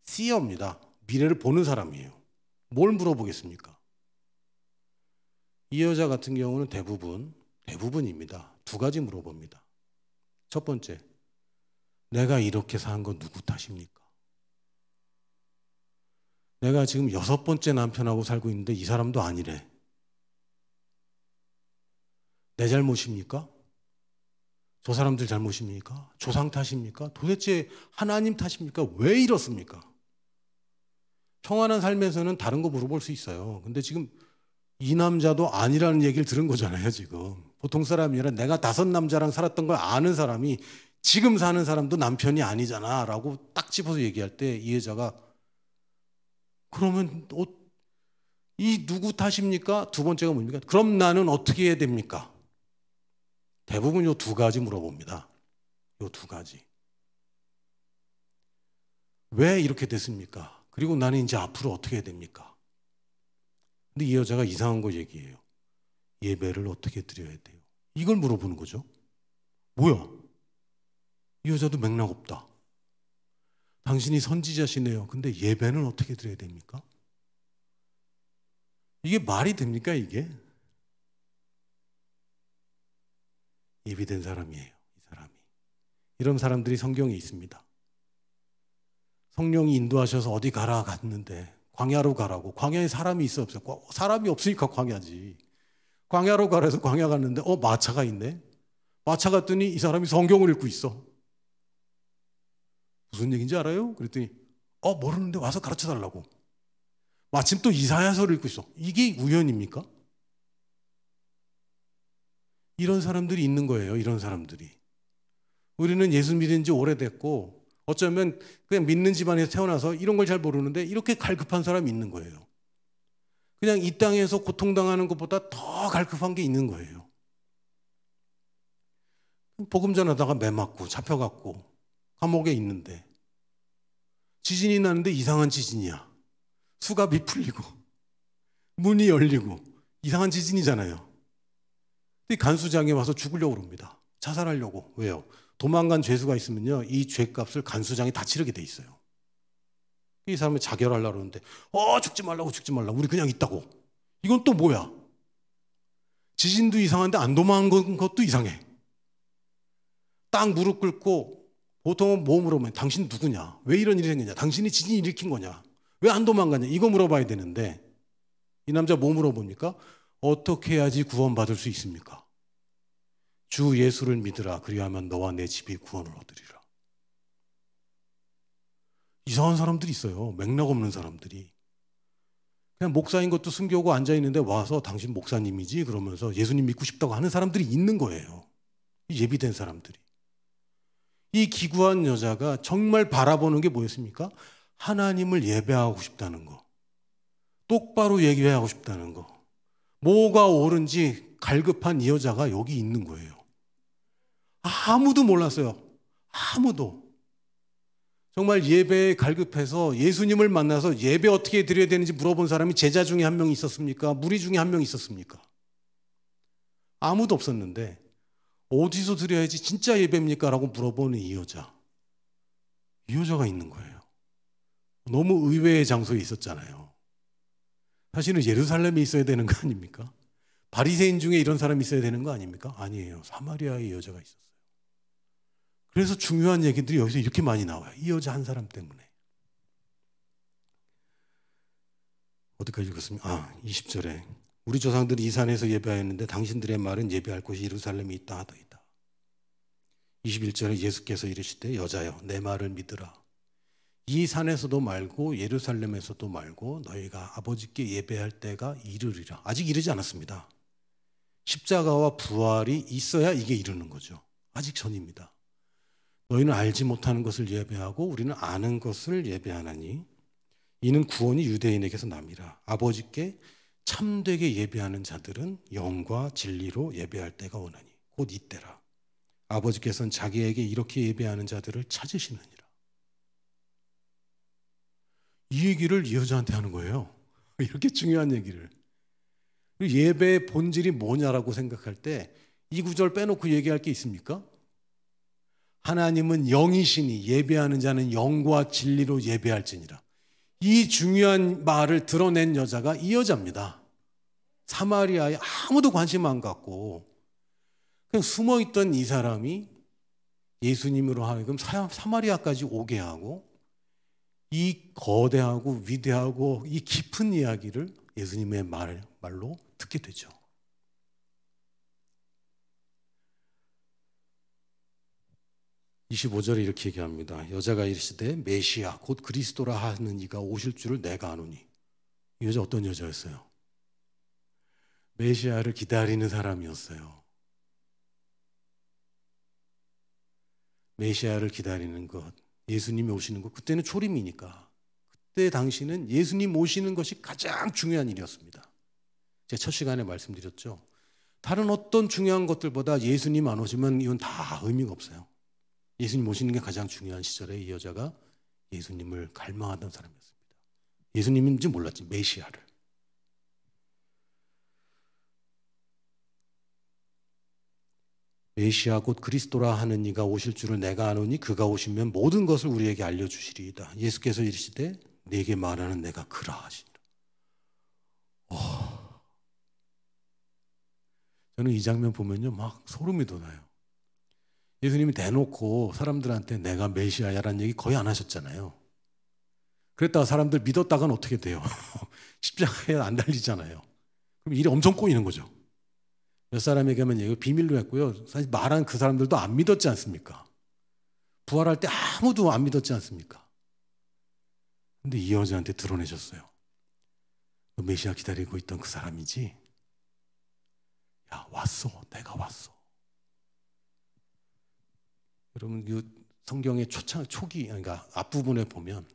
seer입니다. 미래를 보는 사람이에요. 뭘 물어보겠습니까? 이 여자 같은 경우는 대부분입니다. 두 가지 물어봅니다. 첫 번째, 내가 이렇게 산 건 누구 탓입니까? 내가 지금 6번째 남편하고 살고 있는데 이 사람도 아니래. 내 잘못입니까? 저 사람들 잘못입니까? 조상 탓입니까? 도대체 하나님 탓입니까? 왜 이렇습니까? 평안한 삶에서는 다른 거 물어볼 수 있어요. 근데 지금 이 남자도 아니라는 얘기를 들은 거잖아요, 지금. 보통 사람이 아니라 내가 5 남자랑 살았던 걸 아는 사람이 지금 사는 사람도 남편이 아니잖아 라고 딱 집어서 얘기할 때 이 여자가 그러면 이 누구 탓입니까? 두 번째가 뭡니까? 그럼 나는 어떻게 해야 됩니까? 대부분 요 2가지 물어봅니다. 요 2가지. 왜 이렇게 됐습니까? 그리고 나는 이제 앞으로 어떻게 해야 됩니까? 근데 이 여자가 이상한 거 얘기해요. 예배를 어떻게 드려야 돼요? 이걸 물어보는 거죠. 뭐야? 이 여자도 맥락 없다. 당신이 선지자시네요. 근데 예배는 어떻게 드려야 됩니까? 이게 말이 됩니까, 이게? 예비된 사람이에요, 이 사람이. 이런 사람들이 성경에 있습니다. 성령이 인도하셔서 어디 가라 갔는데 광야로 가라고. 광야에 사람이 있어 없어요? 사람이 없으니까 광야지. 광야로 가라서 광야 갔는데 마차가 있네. 마차 갔더니 이 사람이 성경을 읽고 있어. 무슨 얘기인지 알아요? 그랬더니 모르는데 와서 가르쳐달라고. 마침 또 이사야서를 읽고 있어. 이게 우연입니까? 이런 사람들이 있는 거예요. 이런 사람들이. 우리는 예수 믿은 지 오래됐고 어쩌면 그냥 믿는 집안에서 태어나서 이런 걸 잘 모르는데 이렇게 갈급한 사람이 있는 거예요. 그냥 이 땅에서 고통당하는 것보다 더 갈급한 게 있는 거예요. 복음 전하다가 매 맞고 잡혀갔고 감옥에 있는데 지진이 나는데 이상한 지진이야. 수갑이 풀리고 문이 열리고 이상한 지진이잖아요. 근데 간수장에 와서 죽으려고 그럽니다. 자살하려고. 왜요? 도망간 죄수가 있으면요, 이 죄값을 간수장이 다 치르게 돼 있어요. 이 사람이 자결하려고 그러는데 죽지 말라고 우리 그냥 있다고. 이건 또 뭐야? 지진도 이상한데 안 도망간 것도 이상해. 딱 무릎 꿇고 보통은 뭐 물어보면 당신 누구냐? 왜 이런 일이 생겼냐? 당신이 지진 일으킨 거냐? 왜 안 도망가냐? 이거 물어봐야 되는데 이 남자 뭐 물어봅니까? 어떻게 해야지 구원받을 수 있습니까? 주 예수를 믿으라. 그리하면 너와 내 집이 구원을 얻으리라. 이상한 사람들이 있어요. 맥락 없는 사람들이. 그냥 목사인 것도 숨겨오고 앉아있는데 와서 당신 목사님이지? 그러면서 예수님 믿고 싶다고 하는 사람들이 있는 거예요. 예비된 사람들이. 이 기구한 여자가 정말 바라보는 게 뭐였습니까? 하나님을 예배하고 싶다는 거. 똑바로 예배하고 싶다는 거. 뭐가 옳은지 갈급한 이 여자가 여기 있는 거예요. 아무도 몰랐어요. 아무도. 정말 예배에 갈급해서 예수님을 만나서 예배 어떻게 드려야 되는지 물어본 사람이 제자 중에 한 명 있었습니까? 무리 중에 한 명 있었습니까? 아무도 없었는데 어디서 드려야지 진짜 예배입니까? 라고 물어보는 이 여자가 있는 거예요. 너무 의외의 장소에 있었잖아요. 사실은 예루살렘에 있어야 되는 거 아닙니까? 바리새인 중에 이런 사람이 있어야 되는 거 아닙니까? 아니에요. 사마리아의 여자가 있었어요. 그래서 중요한 얘기들이 여기서 이렇게 많이 나와요. 이 여자 한 사람 때문에. 어디까지 읽었습니까? 20절에 우리 조상들이 이 산에서 예배하였는데 당신들의 말은 예배할 곳이 예루살렘에 있다 하더이다. 21절에 예수께서 이르시되 여자여 내 말을 믿으라. 이 산에서도 말고 예루살렘에서도 말고 너희가 아버지께 예배할 때가 이르리라. 아직 이르지 않았습니다. 십자가와 부활이 있어야 이게 이르는 거죠. 아직 전입니다. 너희는 알지 못하는 것을 예배하고 우리는 아는 것을 예배하나니 이는 구원이 유대인에게서 남이라. 아버지께 참되게 예배하는 자들은 영과 진리로 예배할 때가 오나니 곧 이때라. 아버지께서는 자기에게 이렇게 예배하는 자들을 찾으시느니라. 이 얘기를 이 여자한테 하는 거예요. 이렇게 중요한 얘기를. 예배의 본질이 뭐냐라고 생각할 때 이 구절 빼놓고 얘기할 게 있습니까? 하나님은 영이시니 예배하는 자는 영과 진리로 예배할지니라. 이 중요한 말을 드러낸 여자가 이 여자입니다. 사마리아에 아무도 관심 안 갖고 그냥 숨어있던 이 사람이 예수님으로 하여금 사마리아까지 오게 하고 이 거대하고 위대하고 이 깊은 이야기를 예수님의 말로 듣게 되죠. (25절에) 이렇게 얘기합니다. 여자가 이르시되 메시아 곧 그리스도라 하는 이가 오실 줄을 내가 아노니. 이 여자 어떤 여자였어요? 메시아를 기다리는 사람이었어요. 메시아를 기다리는 것, 예수님이 오시는 것, 그때는 초림이니까 그때 당시는 예수님 오시는 것이 가장 중요한 일이었습니다. 제가 첫 시간에 말씀드렸죠. 다른 어떤 중요한 것들보다 예수님 안 오시면 이건 다 의미가 없어요. 예수님 오시는 게 가장 중요한 시절에 이 여자가 예수님을 갈망하던 사람이었습니다. 예수님인지 몰랐지, 메시아를. 메시아 곧 그리스도라 하는 이가 오실 줄을 내가 아노니 그가 오시면 모든 것을 우리에게 알려주시리이다. 예수께서 이르시되 내게 말하는 내가 그라 하시니라. 저는 이 장면 보면요 막 소름이 돋아요. 예수님이 대놓고 사람들한테 내가 메시아야라는 얘기 거의 안 하셨잖아요. 그랬다가 사람들 믿었다가는 어떻게 돼요? 십자가에 안 달리잖아요. 그럼 일이 엄청 꼬이는 거죠. 몇 사람에게만 얘기 비밀로 했고요. 사실 말한 그 사람들도 안 믿었지 않습니까? 부활할 때 아무도 안 믿었지 않습니까? 근데 이 여자한테 드러내셨어요. 너 메시아 기다리고 있던 그 사람이지? 야, 왔어. 내가 왔어. 여러분, 그 성경의 초기, 그러니까 앞부분에 보면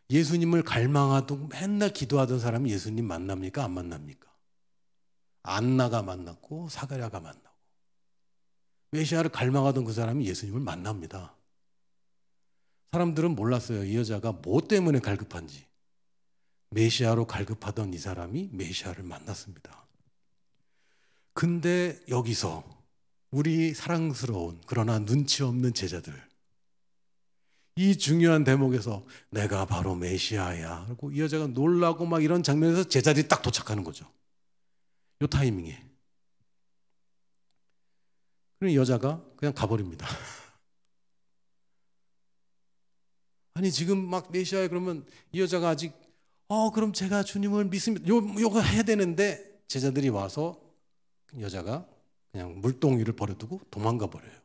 예수님을 갈망하고 맨날 기도하던 사람이 예수님 만납니까? 안 만납니까? 안나가 만났고 사가랴가 만나고 메시아를 갈망하던 그 사람이 예수님을 만납니다. 사람들은 몰랐어요. 이 여자가 뭐 때문에 갈급한지. 메시아로 갈급하던 이 사람이 메시아를 만났습니다. 근데 여기서 우리 사랑스러운 그러나 눈치 없는 제자들, 이 중요한 대목에서 내가 바로 메시아야 하고 이 여자가 놀라고 막 이런 장면에서 제자들이 딱 도착하는 거죠. 이 타이밍에. 그럼 여자가 그냥 가버립니다. 아니 지금 막 메시아에 그러면 이 여자가 아직 그럼 제가 주님을 믿습니다. 요거 해야 되는데 제자들이 와서 여자가 그냥 물동이를 버려두고 도망가 버려요.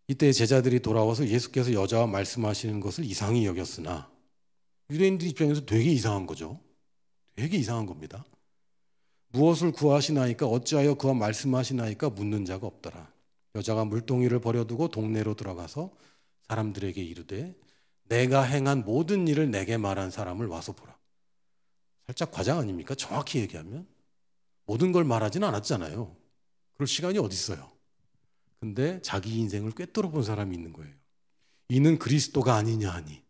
이때 제자들이 돌아와서 예수께서 여자와 말씀하시는 것을 이상히 여겼으나 유대인들 입장에서 되게 이상한 거죠. 되게 이상한 겁니다. 무엇을 구하시나이까 어찌하여 그와 말씀하시나이까 묻는 자가 없더라. 여자가 물동이를 버려두고 동네로 들어가서 사람들에게 이르되 내가 행한 모든 일을 내게 말한 사람을 와서 보라. 살짝 과장 아닙니까? 정확히 얘기하면 모든 걸 말하지는 않았잖아요. 그럴 시간이 어디 있어요. 근데 자기 인생을 꿰뚫어 본 사람이 있는 거예요. 이는 그리스도가 아니냐 하니,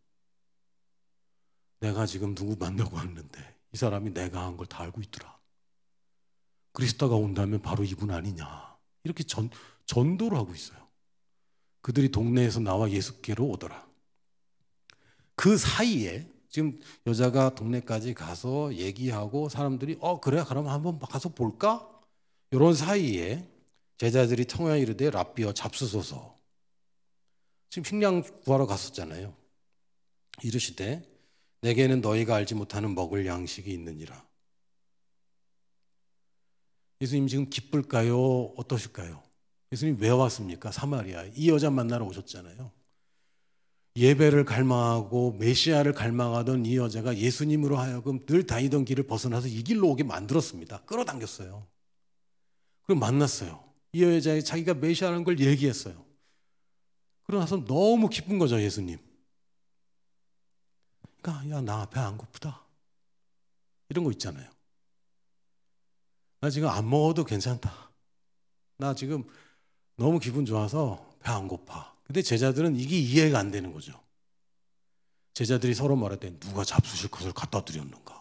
내가 지금 누구 만나고 왔는데 이 사람이 내가 한 걸 다 알고 있더라. 그리스도가 온다면 바로 이분 아니냐. 이렇게 전도를 하고 있어요. 그들이 동네에서 나와 예수께로 오더라. 그 사이에 지금 여자가 동네까지 가서 얘기하고 사람들이 그래 그럼 한번 가서 볼까? 이런 사이에 제자들이 청하여 이르되 랍비여 잡수소서. 지금 식량 구하러 갔었잖아요. 이르시되 내게는 너희가 알지 못하는 먹을 양식이 있느니라. 예수님 지금 기쁠까요? 어떠실까요? 예수님 왜 왔습니까? 사마리아. 이 여자 만나러 오셨잖아요. 예배를 갈망하고 메시아를 갈망하던 이 여자가 예수님으로 하여금 늘 다니던 길을 벗어나서 이 길로 오게 만들었습니다. 끌어당겼어요. 그리고 만났어요. 이 여자가 자기가 메시아라는 걸 얘기했어요. 그러고 나서 너무 기쁜 거죠, 예수님. 그러니까 야, 나 배 안 고프다. 이런 거 있잖아요. 나 지금 안 먹어도 괜찮다. 나 지금 너무 기분 좋아서 배 안 고파. 근데 제자들은 이게 이해가 안 되는 거죠. 제자들이 서로 말할 때 누가 잡수실 것을 갖다 드렸는가?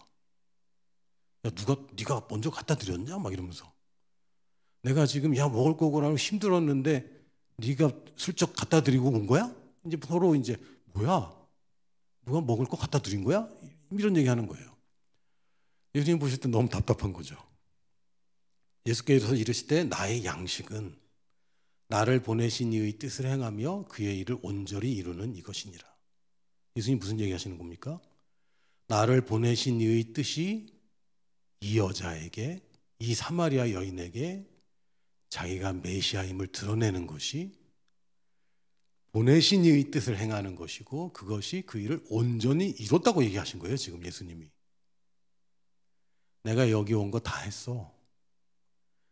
야, 네가 먼저 갖다 드렸냐? 막 이러면서. 내가 지금 먹을 거고라고 힘들었는데 네가 슬쩍 갖다 드리고 온 거야? 이제 서로 이제 뭐야? 누가 먹을 거 갖다 드린 거야? 이런 얘기 하는 거예요. 예수님 보실 때 너무 답답한 거죠. 예수께서 이르시되 나의 양식은 나를 보내신 이의 뜻을 행하며 그의 일을 온전히 이루는 이것이니라. 예수님 무슨 얘기 하시는 겁니까? 나를 보내신 이의 뜻이 이 여자에게, 이 사마리아 여인에게 자기가 메시아임을 드러내는 것이 보내신 이의 뜻을 행하는 것이고, 그것이 그 일을 온전히 이뤘다고 얘기하신 거예요. 지금 예수님이. 내가 여기 온 거 다 했어.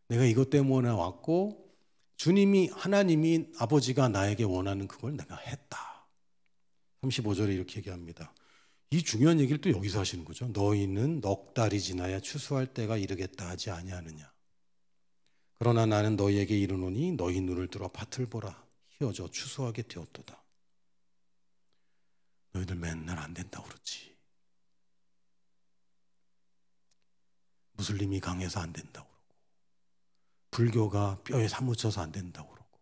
내가 이것 때문에 왔고, 주님이, 하나님이, 아버지가 나에게 원하는 그걸 내가 했다. 35절에 이렇게 얘기합니다. 이 중요한 얘기를 또 여기서 하시는 거죠. 너희는 넉 달이 지나야 추수할 때가 이르겠다 하지 아니하느냐. 그러나 나는 너희에게 이르노니 너희 눈을 들어 밭을 보라. 희어져 추수하게 되었도다. 너희들 맨날 안 된다고 그러지. 무슬림이 강해서 안 된다고 그러고, 불교가 뼈에 사무쳐서 안 된다고 그러고,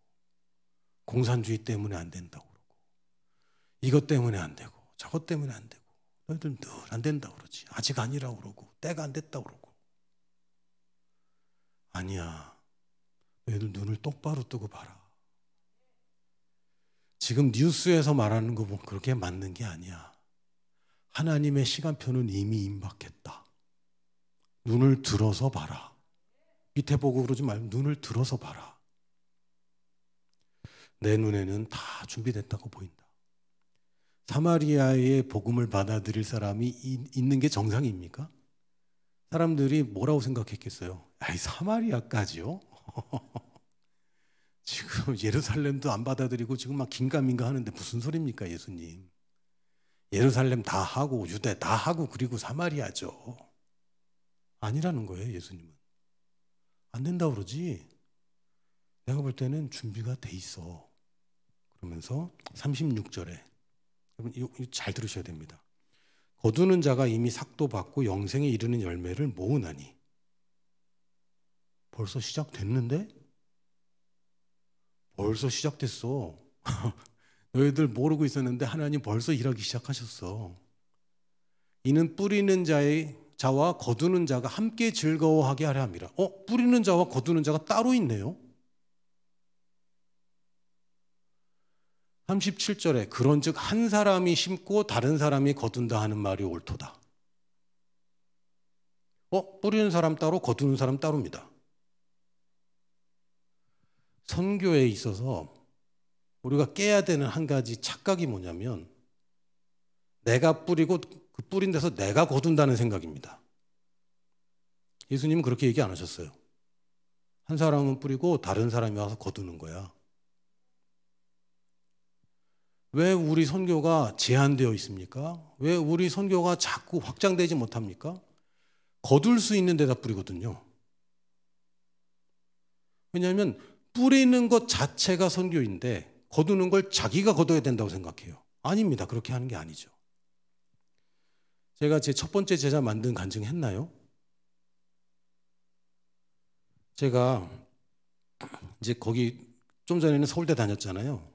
공산주의 때문에 안 된다고 그러고, 이것 때문에 안 되고 저것 때문에 안 되고, 너희들 늘 안 된다고 그러지. 아직 아니라고 그러고 때가 안 됐다고 그러고. 아니야. 너희들 눈을 똑바로 뜨고 봐라. 지금 뉴스에서 말하는 거 보면 그렇게 맞는 게 아니야. 하나님의 시간표는 이미 임박했다. 눈을 들어서 봐라. 밑에 보고 그러지 말고 눈을 들어서 봐라. 내 눈에는 다 준비됐다고 보인다. 사마리아의 복음을 받아들일 사람이 있는 게 정상입니까? 사람들이 뭐라고 생각했겠어요? 아이, 사마리아까지요? 지금 예루살렘도 안 받아들이고 지금 막 긴가민가 하는데 무슨 소리입니까, 예수님? 예루살렘 다 하고 유대 다 하고 그리고 사마리아죠. 아니라는 거예요, 예수님은. 안 된다고 그러지. 내가 볼 때는 준비가 돼 있어. 그러면서 36절에, 여러분 이거 잘 들으셔야 됩니다. 거두는 자가 이미 삭도 받고 영생에 이르는 열매를 모으나니. 벌써 시작됐는데? 벌써 시작됐어. 너희들 모르고 있었는데 하나님 벌써 일하기 시작하셨어. 이는 뿌리는 자와 거두는 자가 함께 즐거워하게 하려 함이라. 뿌리는 자와 거두는 자가 따로 있네요. 37절에 그런즉 한 사람이 심고 다른 사람이 거둔다 하는 말이 옳도다. 뿌리는 사람 따로 거두는 사람 따로입니다. 선교에 있어서 우리가 깨야 되는 한 가지 착각이 뭐냐면, 내가 뿌리고 그 뿌린 데서 내가 거둔다는 생각입니다. 예수님은 그렇게 얘기 안 하셨어요. 한 사람은 뿌리고 다른 사람이 와서 거두는 거야. 왜 우리 선교가 제한되어 있습니까? 왜 우리 선교가 자꾸 확장되지 못합니까? 거둘 수 있는 데다 뿌리거든요. 왜냐하면 뿌리는 것 자체가 선교인데 거두는 걸 자기가 거둬야 된다고 생각해요. 아닙니다. 그렇게 하는 게 아니죠. 제가 제 첫 번째 제자 만든 간증했나요? 제가 이제 거기 좀 전에는 서울대 다녔잖아요.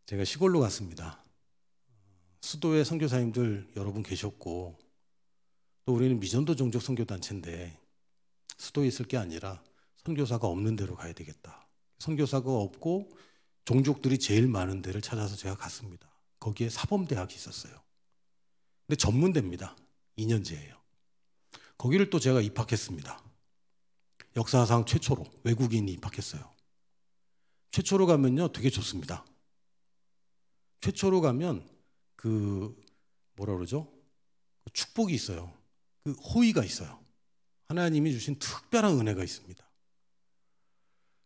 제가 시골로 갔습니다. 수도에 선교사님들 여러분 계셨고 또 우리는 미전도 종족 선교단체인데 수도에 있을 게 아니라 선교사가 없는 데로 가야 되겠다. 선교사가 없고 종족들이 제일 많은 데를 찾아서 제가 갔습니다. 거기에 사범대학이 있었어요. 근데 전문대입니다. 2년제예요. 거기를 또 제가 입학했습니다. 역사상 최초로 외국인이 입학했어요. 최초로 가면요 되게 좋습니다. 최초로 가면 뭐라 그러죠? 축복이 있어요. 호의가 있어요. 하나님이 주신 특별한 은혜가 있습니다.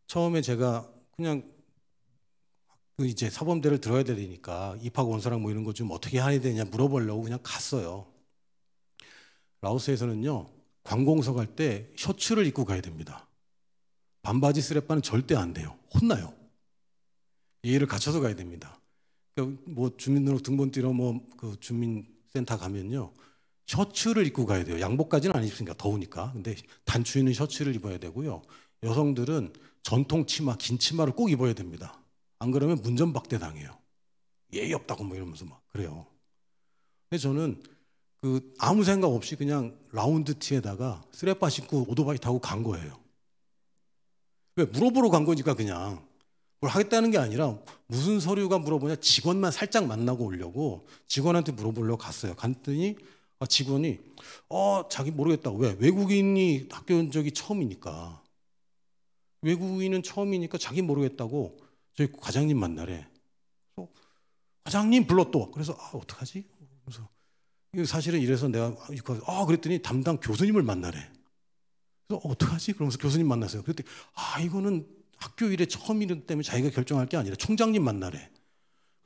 처음에 제가 그냥 이제 사범대를 들어야 되니까 입학 원서랑 뭐 이런 거 좀 어떻게 해야 되냐 물어보려고 그냥 갔어요. 라오스에서는요 관공서 갈 때 셔츠를 입고 가야 됩니다. 반바지 스레빠는 절대 안 돼요. 혼나요. 예의를 갖춰서 가야 됩니다. 뭐 주민등록 등본 띄러 그 주민센터 가면요 셔츠를 입고 가야 돼요. 양복까지는 안 입으니까 더우니까. 근데 단추 있는 셔츠를 입어야 되고요. 여성들은 전통 치마, 긴 치마를 꼭 입어야 됩니다. 안 그러면 문전박대 당해요. 예의 없다고 뭐 이러면서 막 그래요. 근데 저는 아무 생각 없이 그냥 라운드 티에다가 스레빠 신고 오토바이 타고 간 거예요. 왜? 물어보러 간 거니까 그냥 뭘 하겠다는 게 아니라 무슨 서류가 물어보냐 직원만 살짝 만나고 오려고 직원한테 물어보려고 갔어요. 갔더니 직원이 자기 모르겠다고. 왜? 외국인이 학교 온 적이 처음이니까. 외국인은 처음이니까 자기 모르겠다고 저희 과장님 만나래. 그래서 과장님 불러 또. 그래서 어떡하지? 그래서 사실은 이래서 내가 그랬더니 담당 교수님을 만나래. 그래서 어떡하지? 그러면서 교수님 만났어요. 그랬더니 이거는 학교 일에 처음이기 때문에 자기가 결정할 게 아니라 총장님 만나래.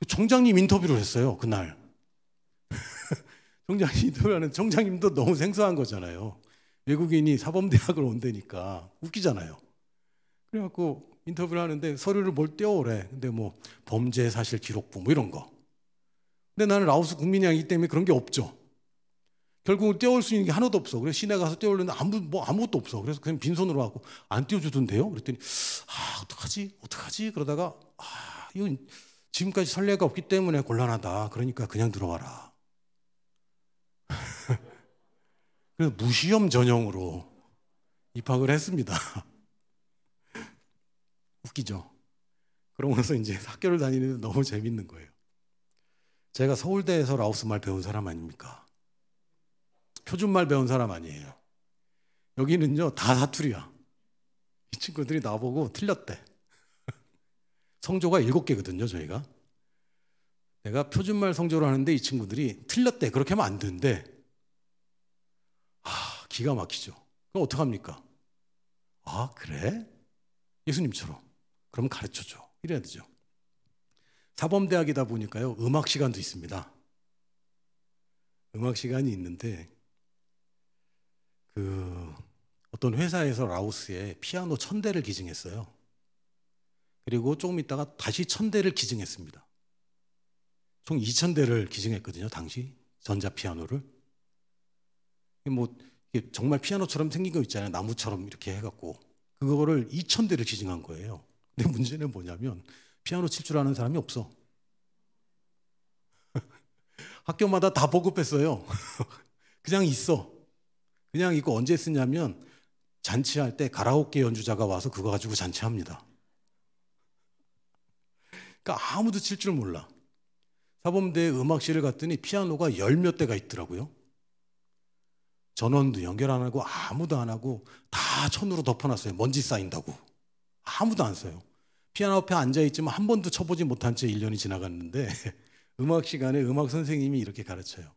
총장님 인터뷰를 했어요. 그날. 총장님 인터뷰하는 총장님도 너무 생소한 거잖아요. 외국인이 사범대학을 온다니까 웃기잖아요. 그래갖고 인터뷰를 하는데 서류를 뭘 떼어오래. 근데 뭐 범죄 사실 기록부 뭐 이런 거. 근데 나는 라오스 국민이 아니기 때문에 그런 게 없죠. 결국은 떼어올 수 있는 게 하나도 없어. 그래서 시내 가서 떼어오려는데 아무것도 없어. 그래서 그냥 빈손으로 와고 안 떼어주던데요. 그랬더니 어떡하지? 그러다가 이건 지금까지 선례가 없기 때문에 곤란하다. 그러니까 그냥 들어와라. 그래서 무시험 전형으로 입학을 했습니다. 웃기죠? 그러면서 이제 학교를 다니는데 너무 재밌는 거예요. 제가 서울대에서 라오스 말 배운 사람 아닙니까? 표준말 배운 사람 아니에요. 여기는요 다 사투리야. 이 친구들이 나보고 틀렸대. 성조가 7개거든요 저희가. 내가 표준말 성조를 하는데 이 친구들이 틀렸대. 그렇게 하면 안 된대. 기가 막히죠. 그럼 어떡합니까? 그래? 예수님처럼. 그럼 가르쳐줘. 이래야 되죠. 사범대학이다 보니까요 음악 시간도 있습니다. 음악 시간이 있는데 어떤 회사에서 라오스에 피아노 1000대를 기증했어요. 그리고 조금 있다가 다시 1000대를 기증했습니다. 총 2000대를 기증했거든요. 당시 전자피아노를. 뭐 이게 정말 피아노처럼 생긴 거 있잖아요. 나무처럼 이렇게 해갖고 그거를 2000대를 기증한 거예요. 근데 문제는 뭐냐면 피아노 칠 줄 아는 사람이 없어. 학교마다 다 보급했어요. 그냥 있어. 그냥 이거 언제 쓰냐면 잔치할 때 가라오케 연주자가 와서 그거 가지고 잔치합니다. 그러니까 아무도 칠 줄 몰라. 사범대 음악실을 갔더니 피아노가 10몇 대가 있더라고요. 전원도 연결 안 하고 아무도 안 하고 다 천으로 덮어놨어요. 먼지 쌓인다고. 아무도 안 써요. 피아노 앞에 앉아있지만 한 번도 쳐보지 못한 채 1년이 지나갔는데 음악 시간에 음악 선생님이 이렇게 가르쳐요.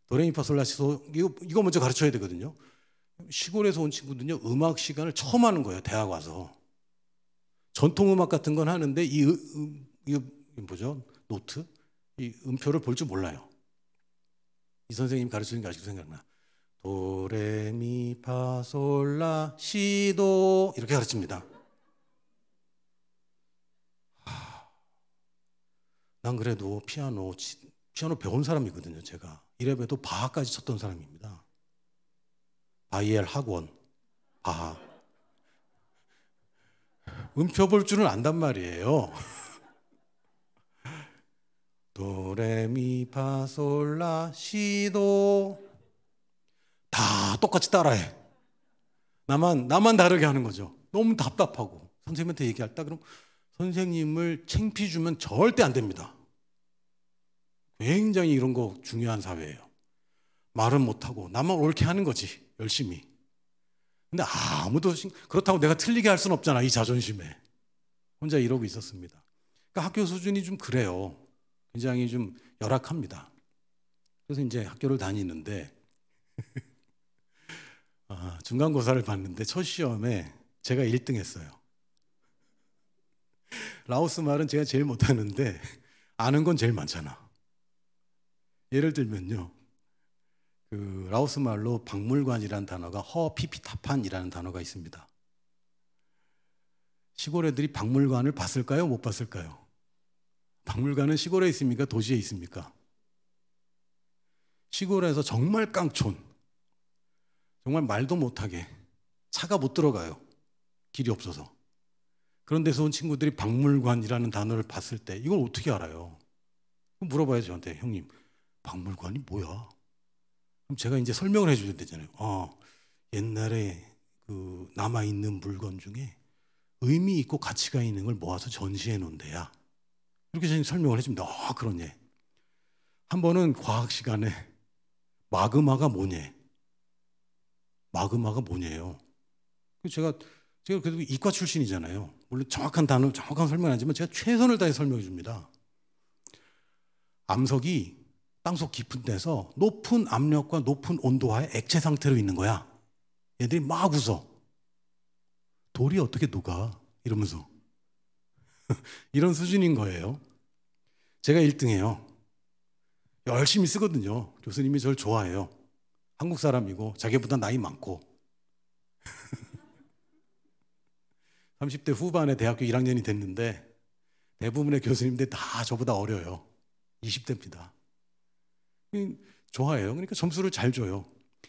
도레미파솔라시도 이거 먼저 가르쳐야 되거든요. 시골에서 온 친구들은요 음악 시간을 처음 하는 거예요. 대학 와서. 전통 음악 같은 건 하는데 이 뭐죠? 노트? 이 음표를 볼 줄 몰라요. 이 선생님이 가르치는 게 아직도 생각나. 도레미파솔라 시도 이렇게 가르칩니다. 난 그래도 피아노 배운 사람이거든요. 제가 이래봬도 바하까지 쳤던 사람입니다. 바이엘 학원, 바하. 음표 볼 줄은 안단 말이에요. 도레미파솔라 시도 다 똑같이 따라해. 나만 다르게 하는 거죠. 너무 답답하고 선생님한테 얘기할 때 그럼 선생님을 창피해 주면 절대 안 됩니다. 굉장히 이런 거 중요한 사회예요. 말은 못하고 나만 옳게 하는 거지, 열심히. 근데 아무도 그렇다고 내가 틀리게 할 수는 없잖아, 이 자존심에. 혼자 이러고 있었습니다. 그러니까 학교 수준이 좀 그래요. 굉장히 좀 열악합니다. 그래서 이제 학교를 다니는데 중간고사를 봤는데 첫 시험에 제가 1등 했어요. 라오스 말은 제가 제일 못하는데 아는 건 제일 많잖아. 예를 들면요, 그 라오스 말로 박물관이라는 단어가 허피피타판이라는 단어가 있습니다. 시골 애들이 박물관을 봤을까요? 못 봤을까요? 박물관은 시골에 있습니까? 도시에 있습니까? 시골에서 정말 깡촌, 정말 말도 못하게 차가 못 들어가요. 길이 없어서. 그런 데서 온 친구들이 박물관이라는 단어를 봤을 때 이걸 어떻게 알아요? 물어봐야죠, 저한테. 형님, 박물관이 뭐야? 그럼 제가 이제 설명을 해줘야 되잖아요. 옛날에 그 남아있는 물건 중에 의미 있고 가치가 있는 걸 모아서 전시해 놓은 데야. 이렇게 저는 설명을 해줍니다. 그러네. 한 번은 과학 시간에 마그마가 뭐냐? 마그마가 뭐냐요? 제가 그래도 이과 출신이잖아요. 물론 정확한 설명은 하지만 제가 최선을 다해 설명해 줍니다. 암석이 땅속 깊은 데서 높은 압력과 높은 온도하에 액체 상태로 있는 거야. 얘들이 막 웃어. 돌이 어떻게 녹아? 이러면서. 이런 수준인 거예요. 제가 1등이에요. 열심히 쓰거든요. 교수님이 저를 좋아해요. 한국 사람이고 자기보다 나이 많고 30대 후반에 대학교 1학년이 됐는데 대부분의 교수님들 다 저보다 어려요. 20대입니다. 좋아해요. 그러니까 점수를 잘 줘요.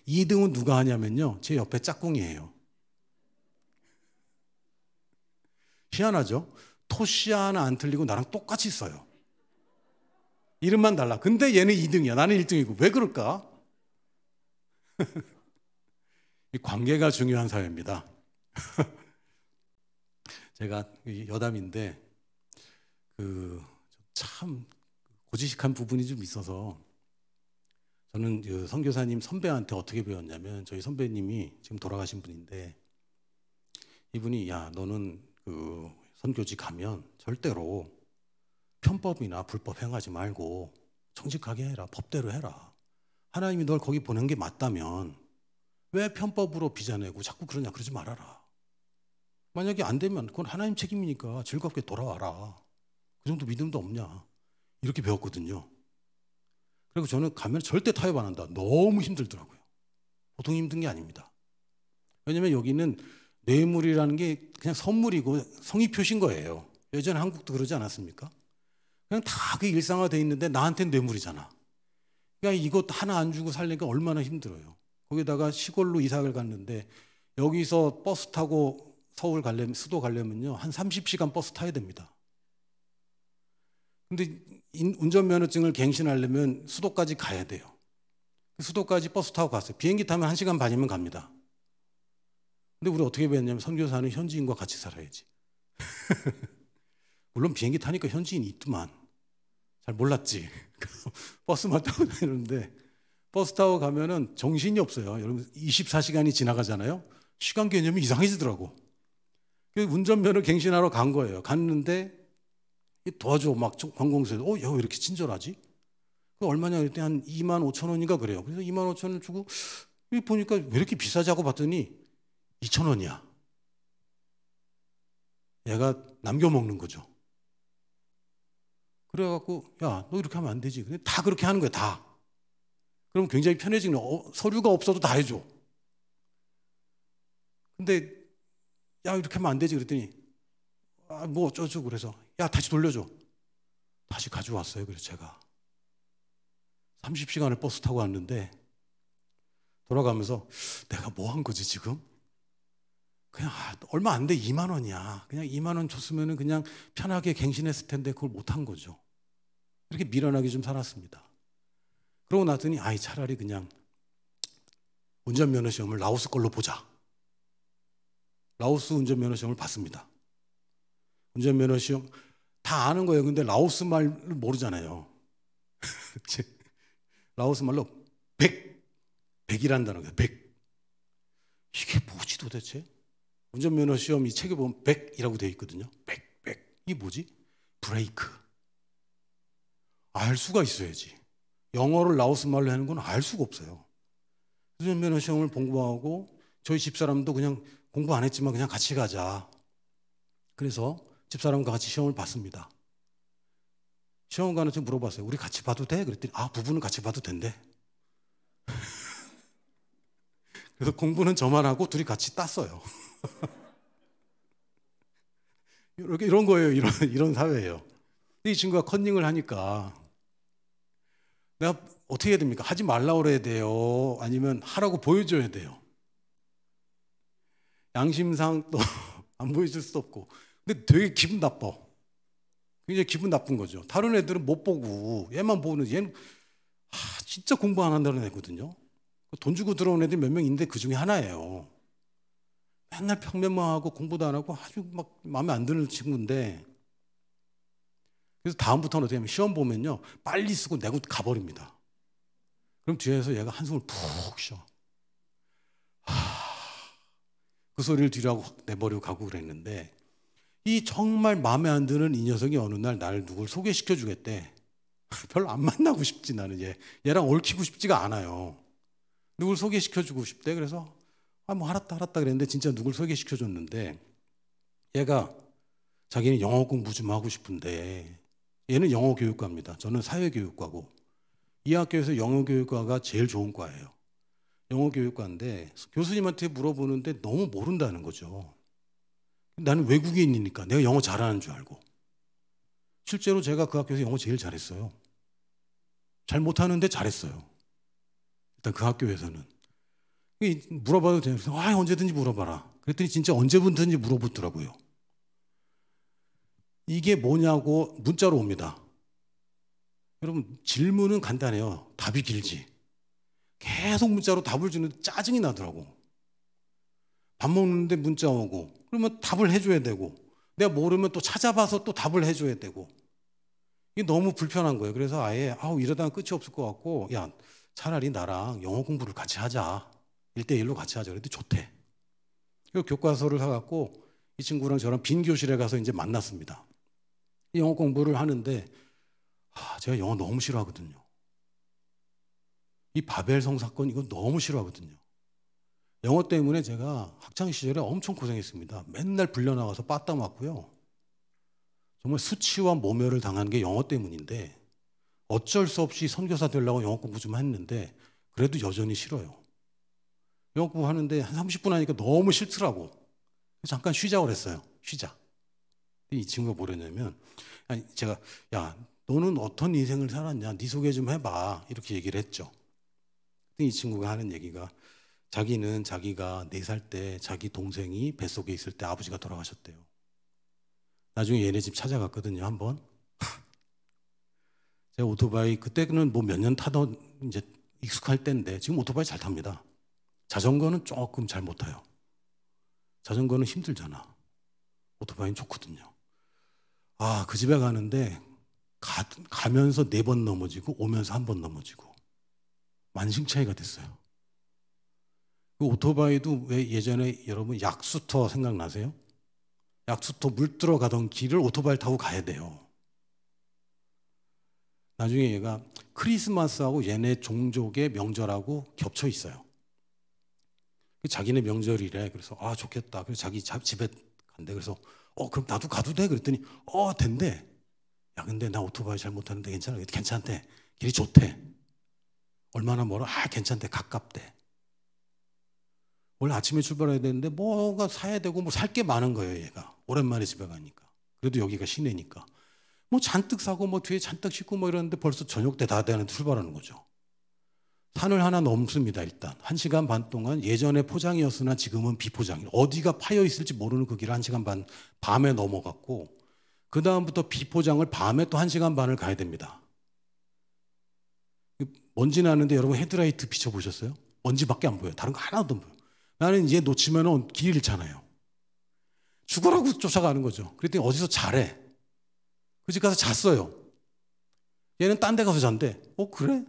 2등은 누가 하냐면요, 제 옆에 짝꿍이에요. 희한하죠? 토시 하나 안 틀리고 나랑 똑같이 써요. 이름만 달라. 근데 얘는 2등이야. 나는 1등이고. 왜 그럴까? 이 관계가 중요한 사회입니다. 제가 여담인데 참 고지식한 부분이 좀 있어서 저는 그 선교사님 선배한테 어떻게 배웠냐면, 저희 선배님이 지금 돌아가신 분인데 이분이 야, 너는 그 선교지 가면 절대로 편법이나 불법 행하지 말고 정직하게 해라. 법대로 해라. 하나님이 널 거기 보낸 게 맞다면 왜 편법으로 비자내고 자꾸 그러지 말아라. 만약에 안 되면 그건 하나님 책임이니까 즐겁게 돌아와라. 그 정도 믿음도 없냐. 이렇게 배웠거든요. 그리고 저는 가면 절대 타협 안 한다. 너무 힘들더라고요. 보통 힘든 게 아닙니다. 왜냐면 여기는 뇌물이라는 게 그냥 선물이고 성의 표시인 거예요. 예전에 한국도 그러지 않았습니까? 그냥 다 그게 일상화되어 있는데 나한테는 뇌물이잖아. 그러니까 이것 하나 안 주고 살려니까 얼마나 힘들어요. 거기다가 시골로 이사를 갔는데 여기서 버스 타고 서울 가려면, 수도 가려면요, 한 30시간 버스 타야 됩니다. 근데 운전면허증을 갱신하려면 수도까지 가야 돼요. 수도까지 버스 타고 갔어요. 비행기 타면 1시간 반이면 갑니다. 근데 우리 어떻게 배웠냐면, 선교사는 현지인과 같이 살아야지. 물론 비행기 타니까 현지인이 있더만. 잘 몰랐지. 버스만 타고 다니는데 버스 타고 가면은 정신이 없어요. 여러분 24시간이 지나가잖아요. 시간 개념이 이상해지더라고. 그래서 운전면허 갱신하러 간 거예요. 갔는데 도와줘 막 관공서에서 야, 왜 이렇게 친절하지? 그 얼마냐 그랬더니 한 25,000원인가 그래요. 그래서 25,000원을 주고 보니까 왜 이렇게 비싸지 하고 봤더니 2,000원이야. 얘가 남겨 먹는 거죠. 그래갖고 야, 너 이렇게 하면 안 되지. 근데 다 그렇게 하는 거야, 다. 그럼 굉장히 편해지는 서류가 없어도 다 해줘. 근데 야 이렇게 하면 안 되지 그랬더니 뭐 어쩌고 그래서 야 다시 돌려줘. 다시 가져왔어요. 그래서 제가 30시간을 버스 타고 왔는데 돌아가면서 내가 뭐 한 거지 지금? 그냥 얼마 안 돼 2만 원이야. 그냥 2만 원 줬으면 그냥 편하게 갱신했을 텐데 그걸 못 한 거죠. 이렇게 미련하게 좀 살았습니다. 그러고 나더니 차라리 그냥 운전면허 시험을 라오스 걸로 보자. 라오스 운전면허 시험을 봤습니다. 운전면허 시험 다 아는 거예요. 근데 라오스 말을 모르잖아요. 라오스 말로 100이라는 단어가 100. 이게 뭐지 도대체? 운전면허 시험 이 책에 보면 100이라고 되어 있거든요. 100. 이게 뭐지? 브레이크. 알 수가 있어야지. 영어를 라오스 말로 하는 건 알 수가 없어요. 운전면허 시험을 공부하고 저희 집사람도 그냥 공부 안 했지만 그냥 같이 가자. 그래서 집사람과 같이 시험을 봤습니다. 시험관한테 물어봤어요. 우리 같이 봐도 돼? 그랬더니 부부는 같이 봐도 된대. 그래서 공부는 저만 하고 둘이 같이 땄어요. 이런 거예요. 이런 사회예요. 이 친구가 컨닝을 하니까 내가 어떻게 해야 됩니까? 하지 말라고 그래야 돼요? 아니면 하라고 보여줘야 돼요? 양심상 또 안 보여줄 수도 없고. 근데 되게 기분 나빠. 굉장히 기분 나쁜 거죠. 다른 애들은 못 보고 얘만 보는 얘는 진짜 공부 안 한다는 애거든요. 돈 주고 들어온 애들 몇 명 있는데 그 중에 하나예요. 맨날 평면만 하고 공부도 안 하고 아주 막 마음에 안 드는 친구인데 그래서 다음부터는 어떻게 하면 시험 보면요 빨리 쓰고 내고 가버립니다. 그럼 뒤에서 얘가 한숨을 푹 쉬어. 그 소리를 뒤로 하고 내버리고 가고 그랬는데 이 정말 마음에 안 드는 이 녀석이 어느 날 나를 누굴 소개시켜 주겠대. 별로 안 만나고 싶지 나는 얘랑 얽히고 싶지가 않아요. 누굴 소개시켜 주고 싶대. 그래서 뭐 알았다 그랬는데 진짜 누굴 소개시켜 줬는데 얘가 자기는 영어 공부 좀 하고 싶은데 얘는 영어 교육과입니다. 저는 사회교육과고 이 학교에서 영어 교육과가 제일 좋은 과예요. 영어 교육과인데 교수님한테 물어보는데 너무 모른다는 거죠. 나는 외국인이니까 내가 영어 잘하는 줄 알고. 실제로 제가 그 학교에서 영어 제일 잘했어요. 잘 못하는데 잘했어요. 일단 그 학교에서는. 물어봐도 되는 언제든지 물어봐라. 그랬더니 진짜 언제부터든지 물어보더라고요. 이게 뭐냐고 문자로 옵니다. 여러분 질문은 간단해요. 답이 길지. 계속 문자로 답을 주는데 짜증이 나더라고. 밥 먹는데 문자 오고 그러면 답을 해줘야 되고 내가 모르면 또 찾아봐서 또 답을 해줘야 되고 이게 너무 불편한 거예요. 그래서 아예 이러다가 끝이 없을 것 같고 야 차라리 나랑 영어 공부를 같이 하자. 1대1로 같이 하자. 그랬더니 좋대. 그리고 교과서를 사갖고 이 친구랑 저랑 빈 교실에 가서 이제 만났습니다. 영어 공부를 하는데 제가 영어 너무 싫어하거든요. 이 바벨성 사건 이거 너무 싫어하거든요. 영어 때문에 제가 학창시절에 엄청 고생했습니다. 맨날 불려나가서 빠따 맞고요. 정말 수치와 모멸을 당한 게 영어 때문인데 어쩔 수 없이 선교사 되려고 영어 공부 좀 했는데 그래도 여전히 싫어요. 영어 공부하는데 한 30분 하니까 너무 싫더라고. 잠깐 쉬자고 그랬어요. 쉬자. 이 친구가 뭐랬냐면 제가 야 너는 어떤 인생을 살았냐 네 소개 좀 해봐 이렇게 얘기를 했죠. 이 친구가 하는 얘기가 자기는 자기가 4살 때 자기 동생이 뱃속에 있을 때 아버지가 돌아가셨대요. 나중에 얘네 집 찾아갔거든요. 한번 제가 오토바이 그때는 뭐 몇 년 타던 이제 익숙할 때인데 지금 오토바이 잘 탑니다. 자전거는 조금 잘 못 타요. 자전거는 힘들잖아. 오토바이는 좋거든요. 그 집에 가는데 가면서 4번 넘어지고 오면서 1번 넘어지고 만신창이가 됐어요. 그 오토바이도 왜 예전에 여러분 약수터 생각나세요? 약수터 물 들어가던 길을 오토바이를 타고 가야 돼요. 나중에 얘가 크리스마스하고 얘네 종족의 명절하고 겹쳐 있어요. 자기네 명절이래. 그래서 좋겠다. 그래서 자기 집에 간대. 그래서 그럼 나도 가도 돼? 그랬더니 된대. 야 근데 나 오토바이 잘 못하는데 괜찮아? 괜찮대. 길이 좋대. 얼마나 멀어? 괜찮대. 가깝대. 원래 아침에 출발해야 되는데 뭐가 사야 되고 뭐 살 게 많은 거예요. 얘가 오랜만에 집에 가니까. 그래도 여기가 시내니까 뭐 잔뜩 사고 뭐 뒤에 잔뜩 싣고 뭐 이러는데 벌써 저녁 때 다 되는 출발하는 거죠. 산을 하나 넘습니다. 일단 1시간 반 동안 예전에 포장이었으나 지금은 비포장이에요. 어디가 파여 있을지 모르는 그 길을 1시간 반 밤에 넘어갔고 그 다음부터 비포장을 밤에 또 1시간 반을 가야 됩니다. 먼지 나는데 여러분 헤드라이트 비춰보셨어요? 먼지밖에 안 보여요. 다른 거 하나도 안 보여요. 나는 이제 놓치면 길 잃잖아요. 죽으라고 쫓아가는 거죠. 그랬더니 어디서 자래. 그 집 가서 잤어요. 얘는 딴 데 가서 잔대. 그래?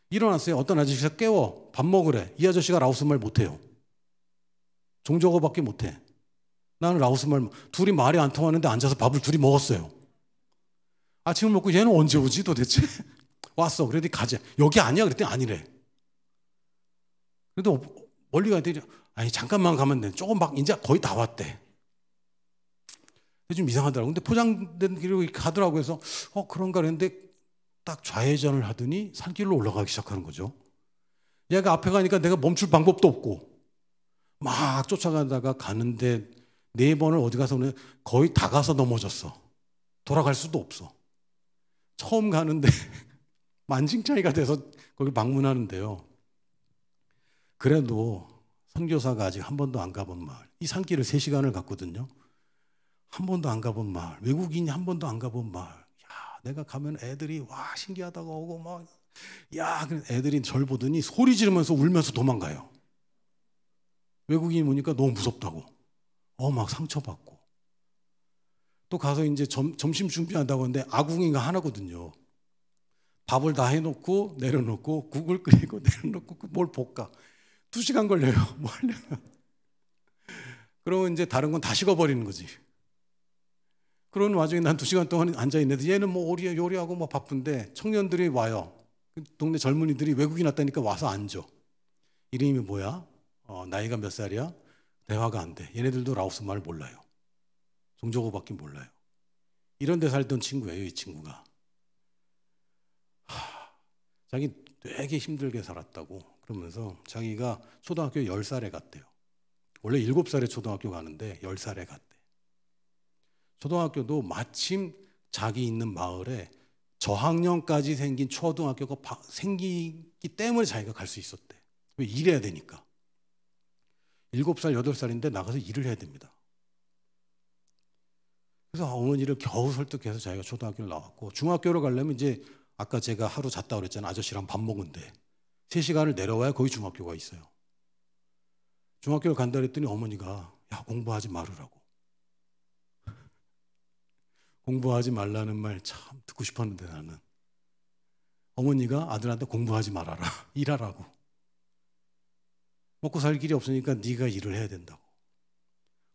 일어났어요. 어떤 아저씨가 깨워. 밥 먹으래. 이 아저씨가 라오스 말 못해요. 종저거밖에 못해. 나는 라오스 말, 둘이 말이 안 통하는데 앉아서 밥을 둘이 먹었어요. 아침을 먹고 얘는 언제 오지 도대체? 왔어. 그랬더니 가자. 여기 아니야? 그랬더니 아니래. 그래도 멀리 가더니 아니 잠깐만 가면 돼. 조금 막 이제 거의 다 왔대. 좀 이상하더라고. 근데 포장된 길로 가더라고. 해서 그런가 그랬는데 딱 좌회전을 하더니 산길로 올라가기 시작하는 거죠. 얘가 앞에 가니까 내가 멈출 방법도 없고 막 쫓아가다가 가는데 4번을 어디 가서 거의 다 가서 넘어졌어. 돌아갈 수도 없어. 처음 가는데 만징차이가 돼서 거기 방문하는데요. 그래도 선교사가 아직 한 번도 안 가본 마을, 이 산길을 3시간을 갔거든요. 한 번도 안 가본 마을, 외국인이 한 번도 안 가본 마을. 야, 내가 가면 애들이 와 신기하다고 오고 막, 야, 애들이 절 보더니 소리 지르면서 울면서 도망가요. 외국인이 오니까 너무 무섭다고. 막 상처받고. 또 가서 이제 점심 준비한다고 하는데 아궁이가 하나거든요. 밥을 다 해놓고 내려놓고 국을 끓이고 내려놓고 뭘 볶아. 2시간 걸려요. 뭐 하려면. 그러면 이제 다른 건 다 식어버리는 거지. 그런 와중에 난 2시간 동안 앉아있는데 얘는 뭐 요리하고 뭐 바쁜데 청년들이 와요. 그 동네 젊은이들이 외국인 왔다니까 와서 앉아. 이름이 뭐야? 나이가 몇 살이야? 대화가 안 돼. 얘네들도 라오스 말 몰라요. 종저거밖에 몰라요. 이런 데 살던 친구예요, 이 친구가. 자기 되게 힘들게 살았다고 그러면서 자기가 초등학교 10살에 갔대요. 원래 7살에 초등학교 가는데 10살에 갔대. 초등학교도 마침 자기 있는 마을에 저학년까지 생긴 초등학교가 생기기 때문에 자기가 갈 수 있었대. 왜? 일해야 되니까. 7살, 8살인데 나가서 일을 해야 됩니다. 그래서 어머니를 겨우 설득해서 자기가 초등학교를 나왔고, 중학교를 가려면 이제 아까 제가 하루 잤다 그랬잖아요. 아저씨랑 밥 먹은데 3시간을 내려와야 거기 중학교가 있어요. 중학교를 간다 그랬더니 어머니가 야, 공부하지 말으라고. 공부하지 말라는 말 참 듣고 싶었는데 나는. 어머니가 아들한테 공부하지 말아라. 일하라고. 먹고 살 길이 없으니까 네가 일을 해야 된다고.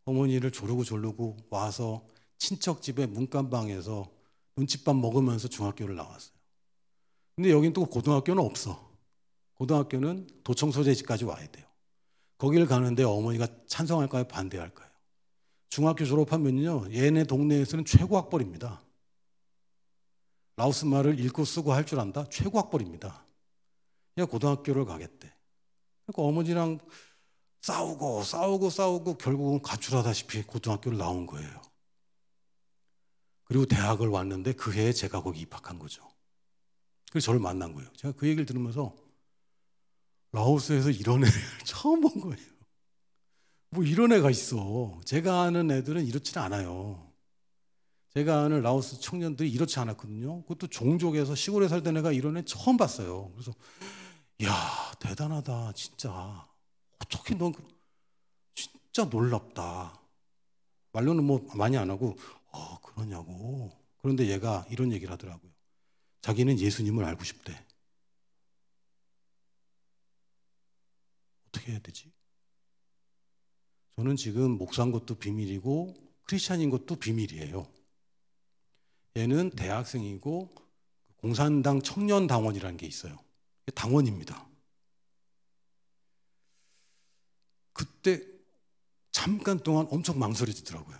어머니를 조르고 와서 친척 집에 문간방에서 눈칫밥 먹으면서 중학교를 나왔어요. 근데 여긴 또 고등학교는 없어. 고등학교는 도청 소재지까지 와야 돼요. 거기를 가는데 어머니가 찬성할까요? 반대할까요? 중학교 졸업하면요, 얘네 동네에서는 최고 학벌입니다. 라오스 말을 읽고 쓰고 할 줄 안다? 최고 학벌입니다. 얘가 고등학교를 가겠대. 그러니까 어머니랑 싸우고 결국은 가출하다시피 고등학교를 나온 거예요. 그리고 대학을 왔는데 그 해에 제가 거기 입학한 거죠. 그래서 저를 만난 거예요. 제가 그 얘기를 들으면서 라오스에서 이런 애를 처음 본 거예요. 뭐 이런 애가 있어. 제가 아는 애들은 이렇지는 않아요. 제가 아는 라오스 청년들이 이렇지 않았거든요. 그것도 종족에서 시골에 살던 애가 이런 애 처음 봤어요. 그래서 이야, 대단하다 진짜. 어떻게 넌 진짜 놀랍다. 말로는 뭐 많이 안 하고 그러냐고. 그런데 얘가 이런 얘기를 하더라고요. 자기는 예수님을 알고 싶대. 어떻게 해야 되지? 저는 지금 목사인 것도 비밀이고 크리스찬인 것도 비밀이에요. 얘는 대학생이고 공산당 청년당원이라는 게 있어요. 당원입니다. 그때 잠깐 동안 엄청 망설여지더라고요.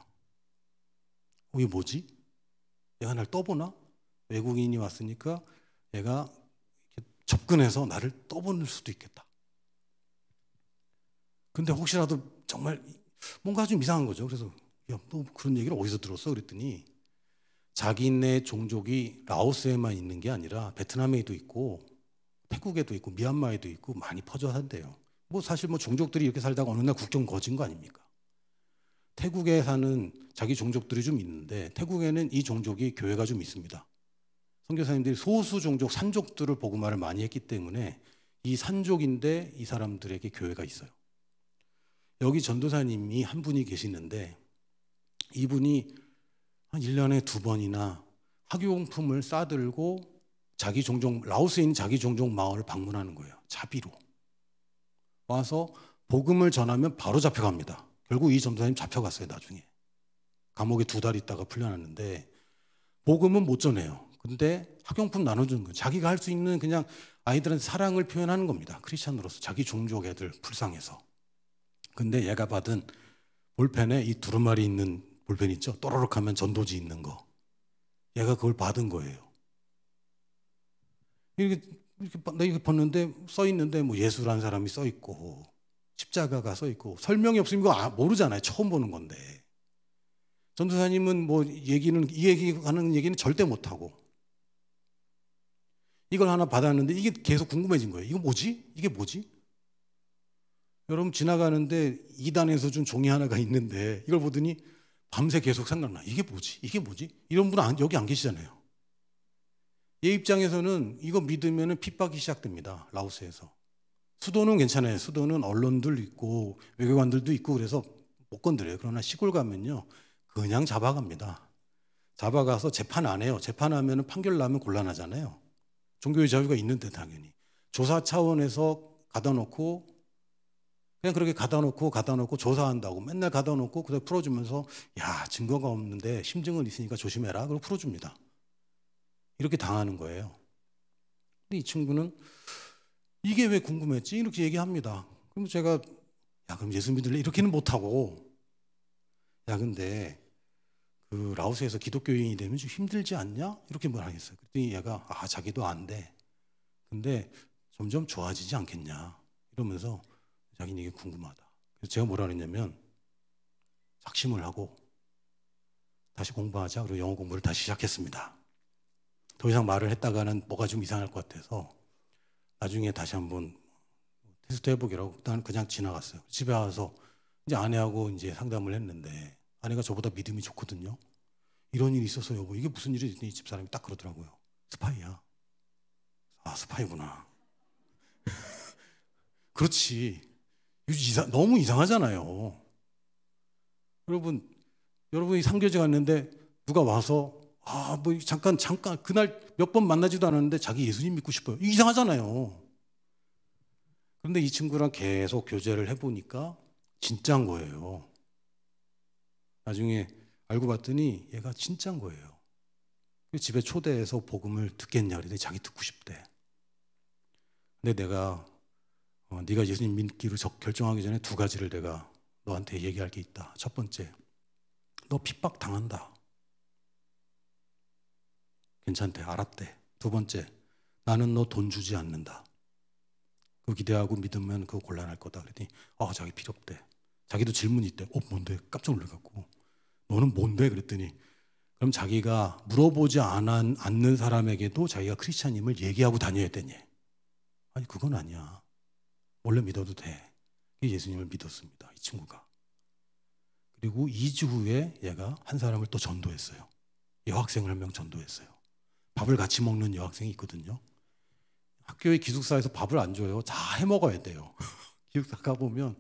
이게 뭐지? 얘가 날 떠보나? 외국인이 왔으니까 얘가 접근해서 나를 떠보는 수도 있겠다. 근데 혹시라도 정말 뭔가 좀 이상한 거죠. 그래서 야, 너 그런 얘기를 어디서 들었어? 그랬더니 자기네 종족이 라오스에만 있는 게 아니라 베트남에도 있고 태국에도 있고 미얀마에도 있고 많이 퍼져 산대요. 뭐 사실 뭐 종족들이 이렇게 살다가 어느 날 국경 거진 거 아닙니까? 태국에 사는 자기 종족들이 좀 있는데 태국에는 이 종족이 교회가 좀 있습니다. 선교사님들이 소수 종족 산족들을 복음화를 많이 했기 때문에 이 산족인데 이 사람들에게 교회가 있어요. 여기 전도사님이 한 분이 계시는데 이분이 한 1년에 2번이나 학용품을 싸들고 자기 종족, 라오스에 있는 자기 종족 마을을 방문하는 거예요. 자비로. 와서 복음을 전하면 바로 잡혀갑니다. 결국 이 전도사님 잡혀갔어요, 나중에. 감옥에 2달 있다가 풀려났는데 복음은 못 전해요. 근데 학용품 나눠주는 거예요. 자기가 할 수 있는 그냥 아이들한테 사랑을 표현하는 겁니다. 크리스찬으로서 자기 종족 애들 불쌍해서. 근데 얘가 받은 볼펜에 이 두루마리 있는 볼펜 있죠? 또르륵 하면 전도지 있는 거. 얘가 그걸 받은 거예요. 이렇게 나 이거 봤는데 써 있는데 뭐 예수라는 사람이 써 있고 십자가가 써 있고 설명이 없으면 이거 모르잖아요. 처음 보는 건데. 전도사님은 뭐 이 얘기하는 얘기는 절대 못 하고 이걸 하나 받았는데 이게 계속 궁금해진 거예요. 이거 뭐지? 이게 뭐지? 여러분 지나가는데 2단에서 준 종이 하나가 있는데 이걸 보더니 밤새 계속 생각나. 이게 뭐지? 이게 뭐지? 이런 분은 여기 안 계시잖아요. 얘 입장에서는 이거 믿으면 핍박이 시작됩니다. 라오스에서. 수도는 괜찮아요. 수도는 언론들 있고 외교관들도 있고 그래서 못 건드려요. 그러나 시골 가면요. 그냥 잡아갑니다. 잡아가서 재판 안 해요. 재판하면 판결 나면 곤란하잖아요. 종교의 자유가 있는데 당연히. 조사 차원에서 가다 놓고 그냥 그렇게 가다 놓고 조사한다고 맨날 가다 놓고 그래서 풀어주면서 야 증거가 없는데 심증은 있으니까 조심해라. 그리고 풀어줍니다. 이렇게 당하는 거예요. 근데 이 친구는 이게 왜 궁금했지? 이렇게 얘기합니다. 그럼 제가 야 그럼 예수 믿을래? 이렇게는 못하고 야 근데 그 라오스에서 기독교인이 되면 좀 힘들지 않냐? 이렇게 말하겠어요. 그랬더니 얘가 자기도 안 돼. 근데 점점 좋아지지 않겠냐? 이러면서 자기는 이게 궁금하다. 그래서 제가 뭐라 그랬냐면 작심을 하고 다시 공부하자. 그리고 영어 공부를 다시 시작했습니다. 더 이상 말을 했다가는 뭐가 좀 이상할 것 같아서 나중에 다시 한번 테스트 해보기라고 나는 그냥 지나갔어요. 집에 와서 이제 아내하고 이제 상담을 했는데 아내가 저보다 믿음이 좋거든요. 이런 일이 있어서 여보 이게 무슨 일이지? 집사람이 딱 그러더라고요. 스파이야. 스파이구나. 그렇지. 너무 이상하잖아요. 여러분이 상교제 갔는데 누가 와서 뭐 잠깐 그날 몇 번 만나지도 않았는데 자기 예수님 믿고 싶어요. 이상하잖아요. 그런데 이 친구랑 계속 교제를 해보니까 진짜인 거예요. 나중에 알고 봤더니 얘가 진짜인 거예요. 집에 초대해서 복음을 듣겠냐 그랬더니 자기 듣고 싶대. 근데 내가 네가 예수님 믿기로 결정하기 전에 2가지를 내가 너한테 얘기할 게 있다. 첫 번째, 너 핍박 당한다. 괜찮대, 알았대. 2번째, 나는 너 돈 주지 않는다. 그거 기대하고 믿으면 그거 곤란할 거다. 그랬더니 자기 필요 없대. 자기도 질문이 있대. 뭔데? 깜짝 놀라갖고 너는 뭔데? 그랬더니 그럼 자기가 물어보지 않는 사람에게도 자기가 크리스찬임을 얘기하고 다녀야 되니? 아니 그건 아니야. 원래 믿어도 돼. 예수님을 믿었습니다. 이 친구가. 그리고 2주 후에 얘가 한 사람을 또 전도했어요. 여학생을 1명 전도했어요. 밥을 같이 먹는 여학생이 있거든요. 학교의 기숙사에서 밥을 안 줘요. 다 해먹어야 돼요. 기숙사 가보면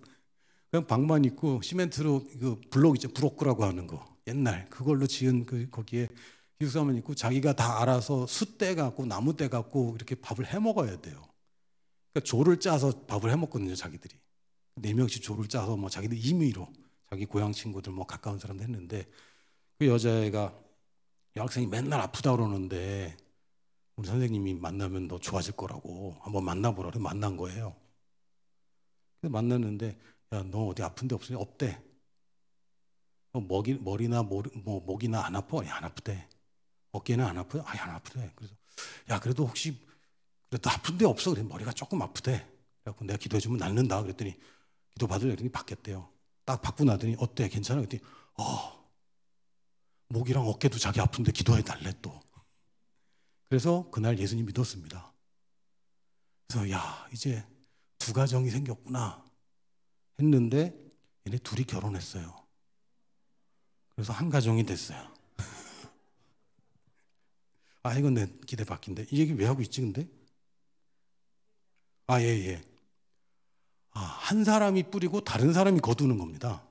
그냥 방만 있고 시멘트로 그 블록 있죠. 브로크라고 하는 거. 옛날 그걸로 지은 거기에 기숙사만 있고 자기가 다 알아서 숯대 갖고 나무 떼 갖고 이렇게 밥을 해먹어야 돼요. 그러니까 조를 짜서 밥을 해먹거든요. 자기들이. 4명씩 조를 짜서 뭐 자기들 임의로 자기 고향 친구들 뭐 가까운 사람들 했는데 그 여자애가 여학생이 맨날 아프다 그러는데 우리 선생님이 만나면 너 좋아질 거라고 한번 만나보라. 그래서 만난 거예요. 그래서 만났는데 야, 너 어디 아픈데 없으니? 없대. 머리나 목이나 안 아파? 안 아프대. 어깨는 안 아파요? 안 아프대. 그래서 야, 그래도 혹시 그래도 아픈 데 없어. 그래 머리가 조금 아프대. 그래갖고 내가 기도해 주면 낫는다. 그랬더니 기도 받으려 그랬더니 받겠대요. 딱 받고 나더니 어때? 괜찮아? 그랬더니 목이랑 어깨도 자기 아픈데 기도해 달래 또. 그래서 그날 예수님 믿었습니다. 그래서 야 이제 두 가정이 생겼구나 했는데 얘네 둘이 결혼했어요. 그래서 한 가정이 됐어요. 이건 내 기대 바뀐데 이 얘기 왜 하고 있지 근데? 예. 한 사람이 뿌리고 다른 사람이 거두는 겁니다.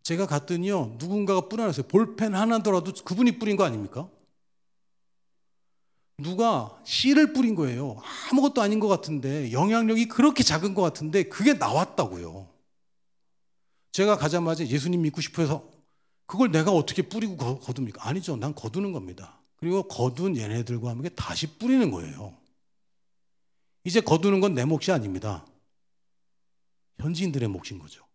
제가 갔더니요 누군가가 뿌려놨어요. 볼펜 하나더라도 그분이 뿌린 거 아닙니까? 누가 씨를 뿌린 거예요. 아무것도 아닌 것 같은데 영향력이 그렇게 작은 것 같은데 그게 나왔다고요. 제가 가자마자 예수님 믿고 싶어 해서 그걸 내가 어떻게 뿌리고 거둡니까? 아니죠. 난 거두는 겁니다. 그리고 거둔 얘네들과 함께 다시 뿌리는 거예요. 이제 거두는 건 내 몫이 아닙니다. 현지인들의 몫인 거죠.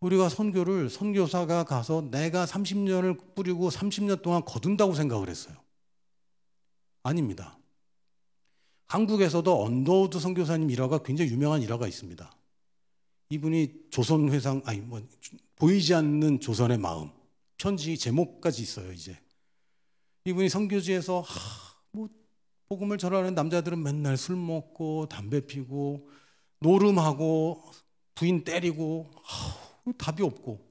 우리가 선교를 선교사가 가서 내가 30년을 뿌리고 30년 동안 거둔다고 생각을 했어요. 아닙니다. 한국에서도 언더우드 선교사님 일화가 굉장히 유명한 일화가 있습니다. 이분이 조선회상 보이지 않는 조선의 마음 편지 제목까지 있어요. 이제 이분이 선교지에서 복음을 전하는 남자들은 맨날 술 먹고 담배 피고 노름하고 부인 때리고 답이 없고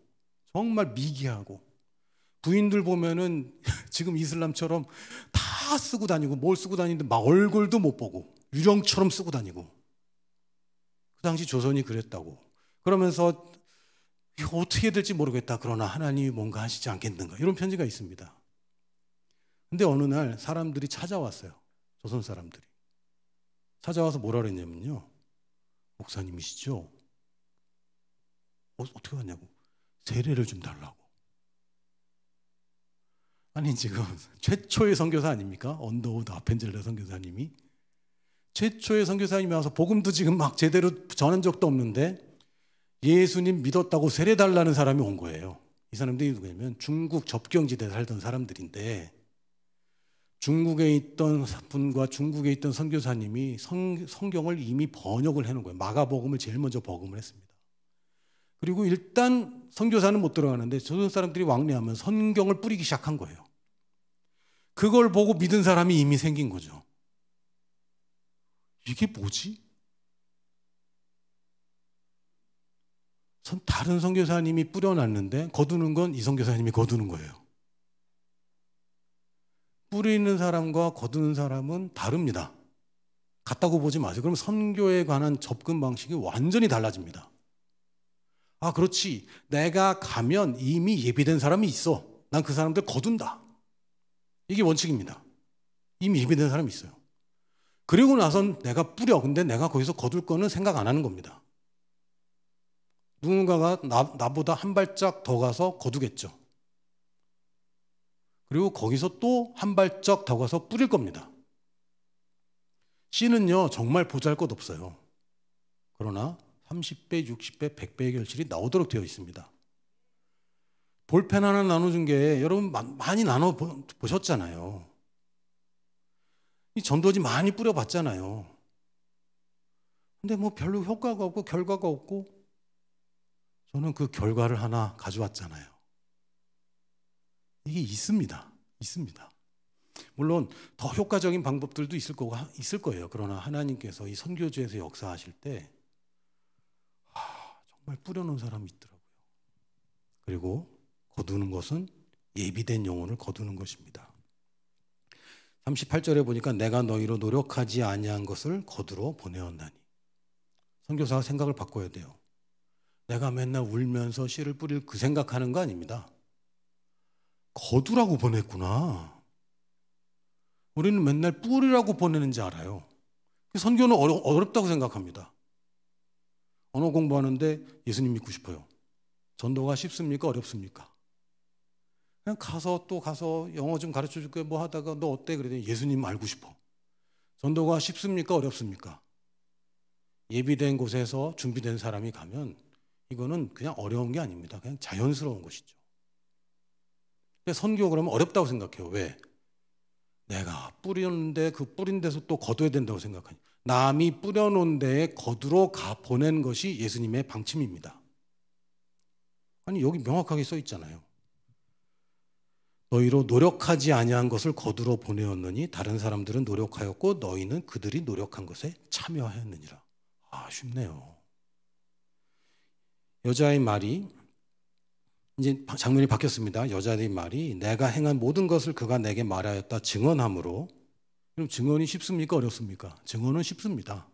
정말 미개하고 부인들 보면은 지금 이슬람처럼 다 쓰고 다니고 뭘 쓰고 다니는데 막 얼굴도 못 보고 유령처럼 쓰고 다니고 그 당시 조선이 그랬다고. 그러면서 이거 어떻게 될지 모르겠다. 그러나 하나님이 뭔가 하시지 않겠는가. 이런 편지가 있습니다. 근데 어느 날 사람들이 찾아왔어요. 조선 사람들이. 찾아와서 뭐라 그랬냐면요. 목사님이시죠? 어떻게 하냐고. 세례를 좀 달라고. 아니 지금 최초의 선교사 아닙니까? 언더우드 아펜젤러 선교사님이. 최초의 선교사님이 와서 복음도 지금 막 제대로 전한 적도 없는데 예수님 믿었다고 세례 달라는 사람이 온 거예요. 이 사람들이 누구냐면 중국 접경지대에 살던 사람들인데 중국에 있던 분과 중국에 있던 선교사님이 성경을 이미 번역을 해놓은 거예요. 마가복음을 제일 먼저 복음을 했습니다. 그리고 일단 선교사는 못 들어가는데 조선 사람들이 왕래하면 성경을 뿌리기 시작한 거예요. 그걸 보고 믿은 사람이 이미 생긴 거죠. 이게 뭐지? 다른 선교사님이 뿌려놨는데 거두는 건 이 선교사님이 거두는 거예요. 뿌리는 사람과 거두는 사람은 다릅니다. 같다고 보지 마세요. 그럼 선교에 관한 접근 방식이 완전히 달라집니다. 그렇지. 내가 가면 이미 예비된 사람이 있어. 난 그 사람들 거둔다. 이게 원칙입니다. 이미 예비된 사람이 있어요. 그리고 나선 내가 뿌려. 근데 내가 거기서 거둘 거는 생각 안 하는 겁니다. 누군가가 나보다 한 발짝 더 가서 거두겠죠. 그리고 거기서 또 한 발짝 더 가서 뿌릴 겁니다. 씨는요 정말 보잘것없어요. 그러나 30배, 60배, 100배의 결실이 나오도록 되어 있습니다. 볼펜 하나 나눠준 게 여러분 많이 나눠보셨잖아요. 이 전도지 많이 뿌려봤잖아요. 근데 뭐 별로 효과가 없고 결과가 없고 저는 그 결과를 하나 가져왔잖아요. 이게 있습니다. 물론 더 효과적인 방법들도 있을 거예요. 그러나 하나님께서 이 선교지에서 역사하실 때 정말 뿌려놓은 사람이 있더라고요. 그리고 거두는 것은 예비된 영혼을 거두는 것입니다. 38절에 보니까 내가 너희로 노력하지 아니한 것을 거두러 보내었나니. 선교사가 생각을 바꿔야 돼요. 내가 맨날 울면서 씨를 뿌릴 그 생각하는 거 아닙니다. 거두라고 보냈구나. 우리는 맨날 뿌리라고 보내는지 알아요. 선교는 어렵다고 생각합니다. 언어 공부하는데 예수님 믿고 싶어요. 전도가 쉽습니까? 어렵습니까? 그냥 가서 영어 좀 가르쳐 줄게 뭐 하다가 너 어때? 그랬더니 예수님 알고 싶어. 전도가 쉽습니까? 어렵습니까? 예비된 곳에서 준비된 사람이 가면 이거는 그냥 어려운 게 아닙니다. 그냥 자연스러운 것이죠. 근데 선교 그러면 어렵다고 생각해요. 왜? 내가 뿌렸는데 그 뿌린 데서 또 거둬야 된다고 생각하니 남이 뿌려놓은 데에 거두러 가 보낸 것이 예수님의 방침입니다. 아니 여기 명확하게 써 있잖아요. 너희로 노력하지 아니한 것을 거두러 보내었느니 다른 사람들은 노력하였고 너희는 그들이 노력한 것에 참여하였느니라. 아, 쉽네요. 여자의 말이 이제 장면이 바뀌었습니다. 여자의 말이 내가 행한 모든 것을 그가 내게 말하였다 증언함으로. 그럼 증언이 쉽습니까? 어렵습니까? 증언은 쉽습니다.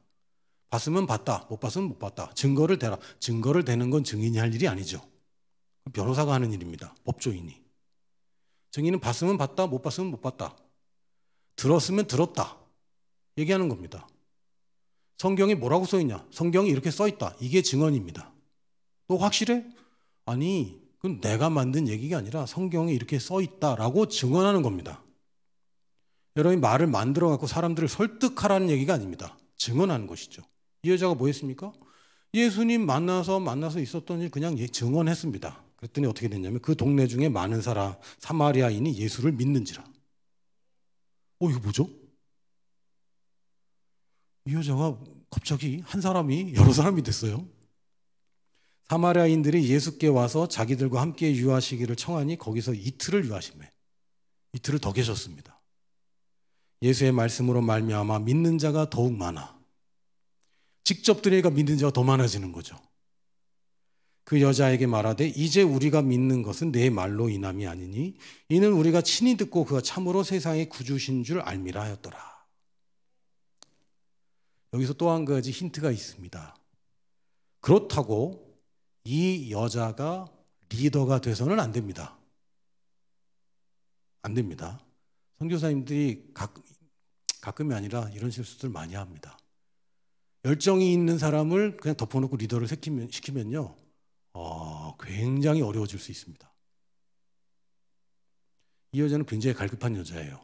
봤으면 봤다, 못 봤으면 못 봤다. 증거를 대라. 증거를 대는 건 증인이 할 일이 아니죠. 변호사가 하는 일입니다. 법조인이. 증인은 봤으면 봤다, 못 봤으면 못 봤다. 들었으면 들었다. 얘기하는 겁니다. 성경에 뭐라고 써 있냐? 성경이 이렇게 써 있다. 이게 증언입니다. 또 확실해? 아니, 그건 내가 만든 얘기가 아니라 성경에 이렇게 써 있다라고 증언하는 겁니다. 여러분이 말을 만들어 갖고 사람들을 설득하라는 얘기가 아닙니다. 증언하는 것이죠. 이 여자가 뭐 했습니까? 예수님 만나서 있었던 일 그냥 증언했습니다. 그랬더니 어떻게 됐냐면 그 동네 중에 많은 사람 사마리아인이 예수를 믿는지라. 이거 뭐죠? 이 여자가 갑자기 한 사람이 여러 사람이 됐어요. 사마리아인들이 예수께 와서 자기들과 함께 유하시기를 청하니 거기서 이틀을 유하시매. 이틀을 더 계셨습니다. 예수의 말씀으로 말미암아 믿는 자가 더욱 많아. 직접 들으니까 믿는 자가 더 많아지는 거죠. 그 여자에게 말하되 이제 우리가 믿는 것은 내 말로 인함이 아니니 이는 우리가 친히 듣고 그가 참으로 세상의 구주신 줄 알미라 하였더라. 여기서 또 한 가지 힌트가 있습니다. 그렇다고 이 여자가 리더가 돼서는 안 됩니다. 안 됩니다. 선교사님들이 가끔이 아니라 이런 실수들 많이 합니다. 열정이 있는 사람을 그냥 덮어놓고 리더를 시키면요. 굉장히 어려워질 수 있습니다. 이 여자는 굉장히 갈급한 여자예요.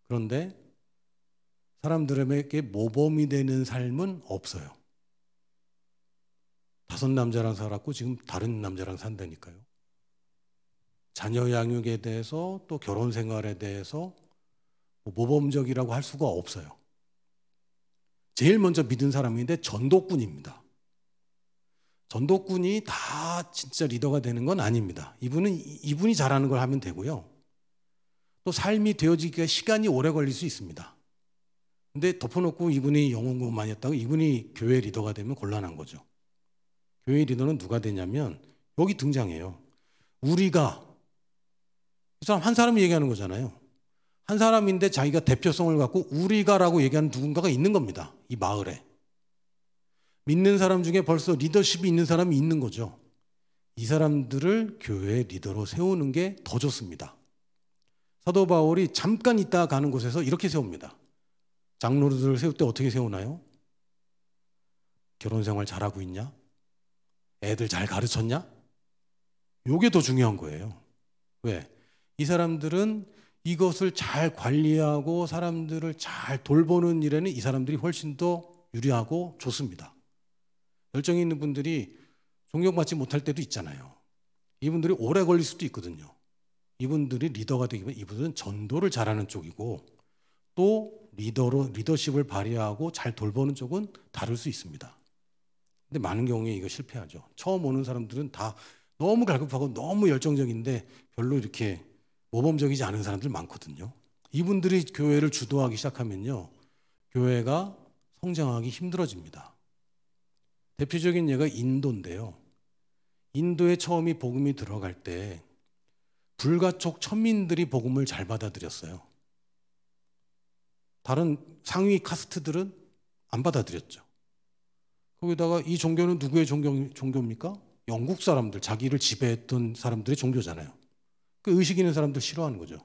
그런데 사람들에게 모범이 되는 삶은 없어요. 5 남자랑 살았고 지금 다른 남자랑 산다니까요. 자녀 양육에 대해서 또 결혼 생활에 대해서 모범적이라고 할 수가 없어요. 제일 먼저 믿은 사람인데 전도꾼입니다. 전도꾼이 다 진짜 리더가 되는 건 아닙니다. 이분이 잘하는 걸 하면 되고요. 또 삶이 되어지기가 시간이 오래 걸릴 수 있습니다. 근데 덮어놓고 이분이 영혼 공부 많이 했다고 이분이 교회 리더가 되면 곤란한 거죠. 교회 리더는 누가 되냐면 여기 등장해요. 우리가 이 사람 한 사람이 얘기하는 거잖아요. 한 사람인데 자기가 대표성을 갖고 우리가라고 얘기하는 누군가가 있는 겁니다. 이 마을에. 믿는 사람 중에 벌써 리더십이 있는 사람이 있는 거죠. 이 사람들을 교회 리더로 세우는 게 더 좋습니다. 사도 바울이 잠깐 있다가 가는 곳에서 이렇게 세웁니다. 장로들을 세울 때 어떻게 세우나요? 결혼 생활 잘하고 있냐? 애들 잘 가르쳤냐? 이게 더 중요한 거예요. 왜? 이 사람들은 이것을 잘 관리하고 사람들을 잘 돌보는 일에는 이 사람들이 훨씬 더 유리하고 좋습니다. 열정이 있는 분들이 존경받지 못할 때도 있잖아요. 이분들이 오래 걸릴 수도 있거든요. 이분들이 리더가 되기면 이분들은 전도를 잘하는 쪽이고 또 리더십을 발휘하고 잘 돌보는 쪽은 다를 수 있습니다. 근데 많은 경우에 이거 실패하죠. 처음 오는 사람들은 다 너무 갈급하고 너무 열정적인데 별로 이렇게 모범적이지 않은 사람들 많거든요. 이분들이 교회를 주도하기 시작하면요. 교회가 성장하기 힘들어집니다. 대표적인 예가 인도인데요. 인도에 처음이 복음이 들어갈 때 불가촉 천민들이 복음을 잘 받아들였어요. 다른 상위 카스트들은 안 받아들였죠. 거기다가 이 종교는 누구의 종교입니까? 영국 사람들, 자기를 지배했던 사람들의 종교잖아요. 그 의식 있는 사람들 싫어하는 거죠.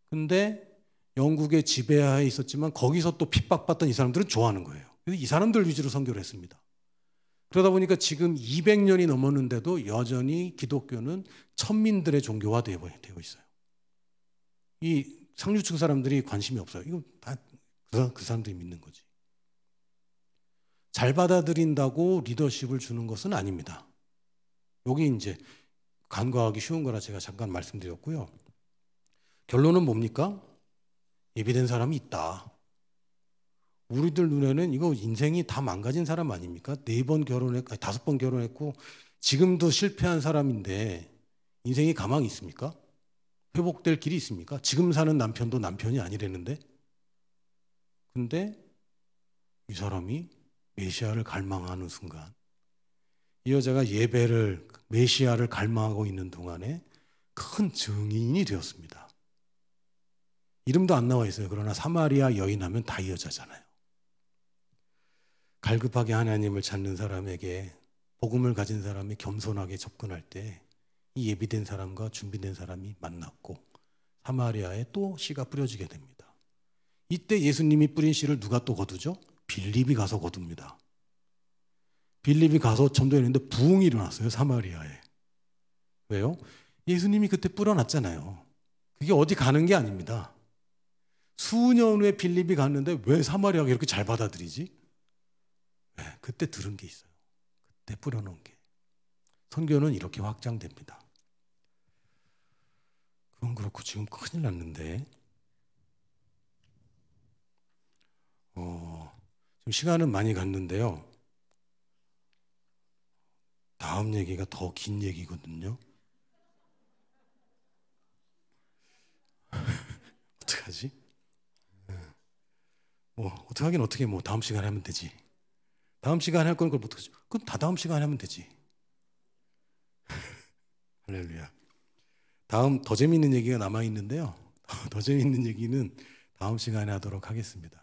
근데 영국의 지배하에 있었지만 거기서 또 핍박받던 이 사람들은 좋아하는 거예요. 그래서 이 사람들 위주로 선교를 했습니다. 그러다 보니까 지금 200년이 넘었는데도 여전히 기독교는 천민들의 종교화 되어 있어요. 이 상류층 사람들이 관심이 없어요. 이거 다 그 사람들이 믿는 거지. 잘 받아들인다고 리더십을 주는 것은 아닙니다. 여기 이제 간과하기 쉬운 거라 제가 잠깐 말씀드렸고요. 결론은 뭡니까? 예비된 사람이 있다. 우리들 눈에는 이거 인생이 다 망가진 사람 아닙니까? 4번 결혼했고, 5번 결혼했고, 지금도 실패한 사람인데 인생이 가망이 있습니까? 회복될 길이 있습니까? 지금 사는 남편도 남편이 아니라는데? 근데 이 사람이 메시아를 갈망하는 순간, 이 여자가 예배를, 메시아를 갈망하고 있는 동안에 큰 증인이 되었습니다. 이름도 안 나와 있어요. 그러나 사마리아 여인 하면 다 이 여자잖아요. 갈급하게 하나님을 찾는 사람에게, 복음을 가진 사람이 겸손하게 접근할 때 이 예비된 사람과 준비된 사람이 만났고 사마리아에 또 씨가 뿌려지게 됩니다. 이때 예수님이 뿌린 씨를 누가 또 거두죠? 빌립이 가서 거둡니다. 빌립이 가서 전도했는데 부흥이 일어났어요, 사마리아에. 왜요? 예수님이 그때 뿌려놨잖아요. 그게 어디 가는 게 아닙니다. 수년 후에 빌립이 갔는데 왜 사마리아가 이렇게 잘 받아들이지? 네, 그때 들은 게 있어요. 그때 뿌려놓은 게. 선교는 이렇게 확장됩니다. 그건 그렇고 지금 큰일 났는데 지금 시간은 많이 갔는데요. 다음 얘기가 더 긴 얘기거든요. 어떡하지? 어떻게 하긴 어떻게 다음 시간에 하면 되지. 다음 시간에 할 건 그걸 못하죠. 그건 다 다음 시간에 하면 되지. 할렐루야. 다음 더 재미있는 얘기가 남아있는데요. 더 재미있는 얘기는 다음 시간에 하도록 하겠습니다.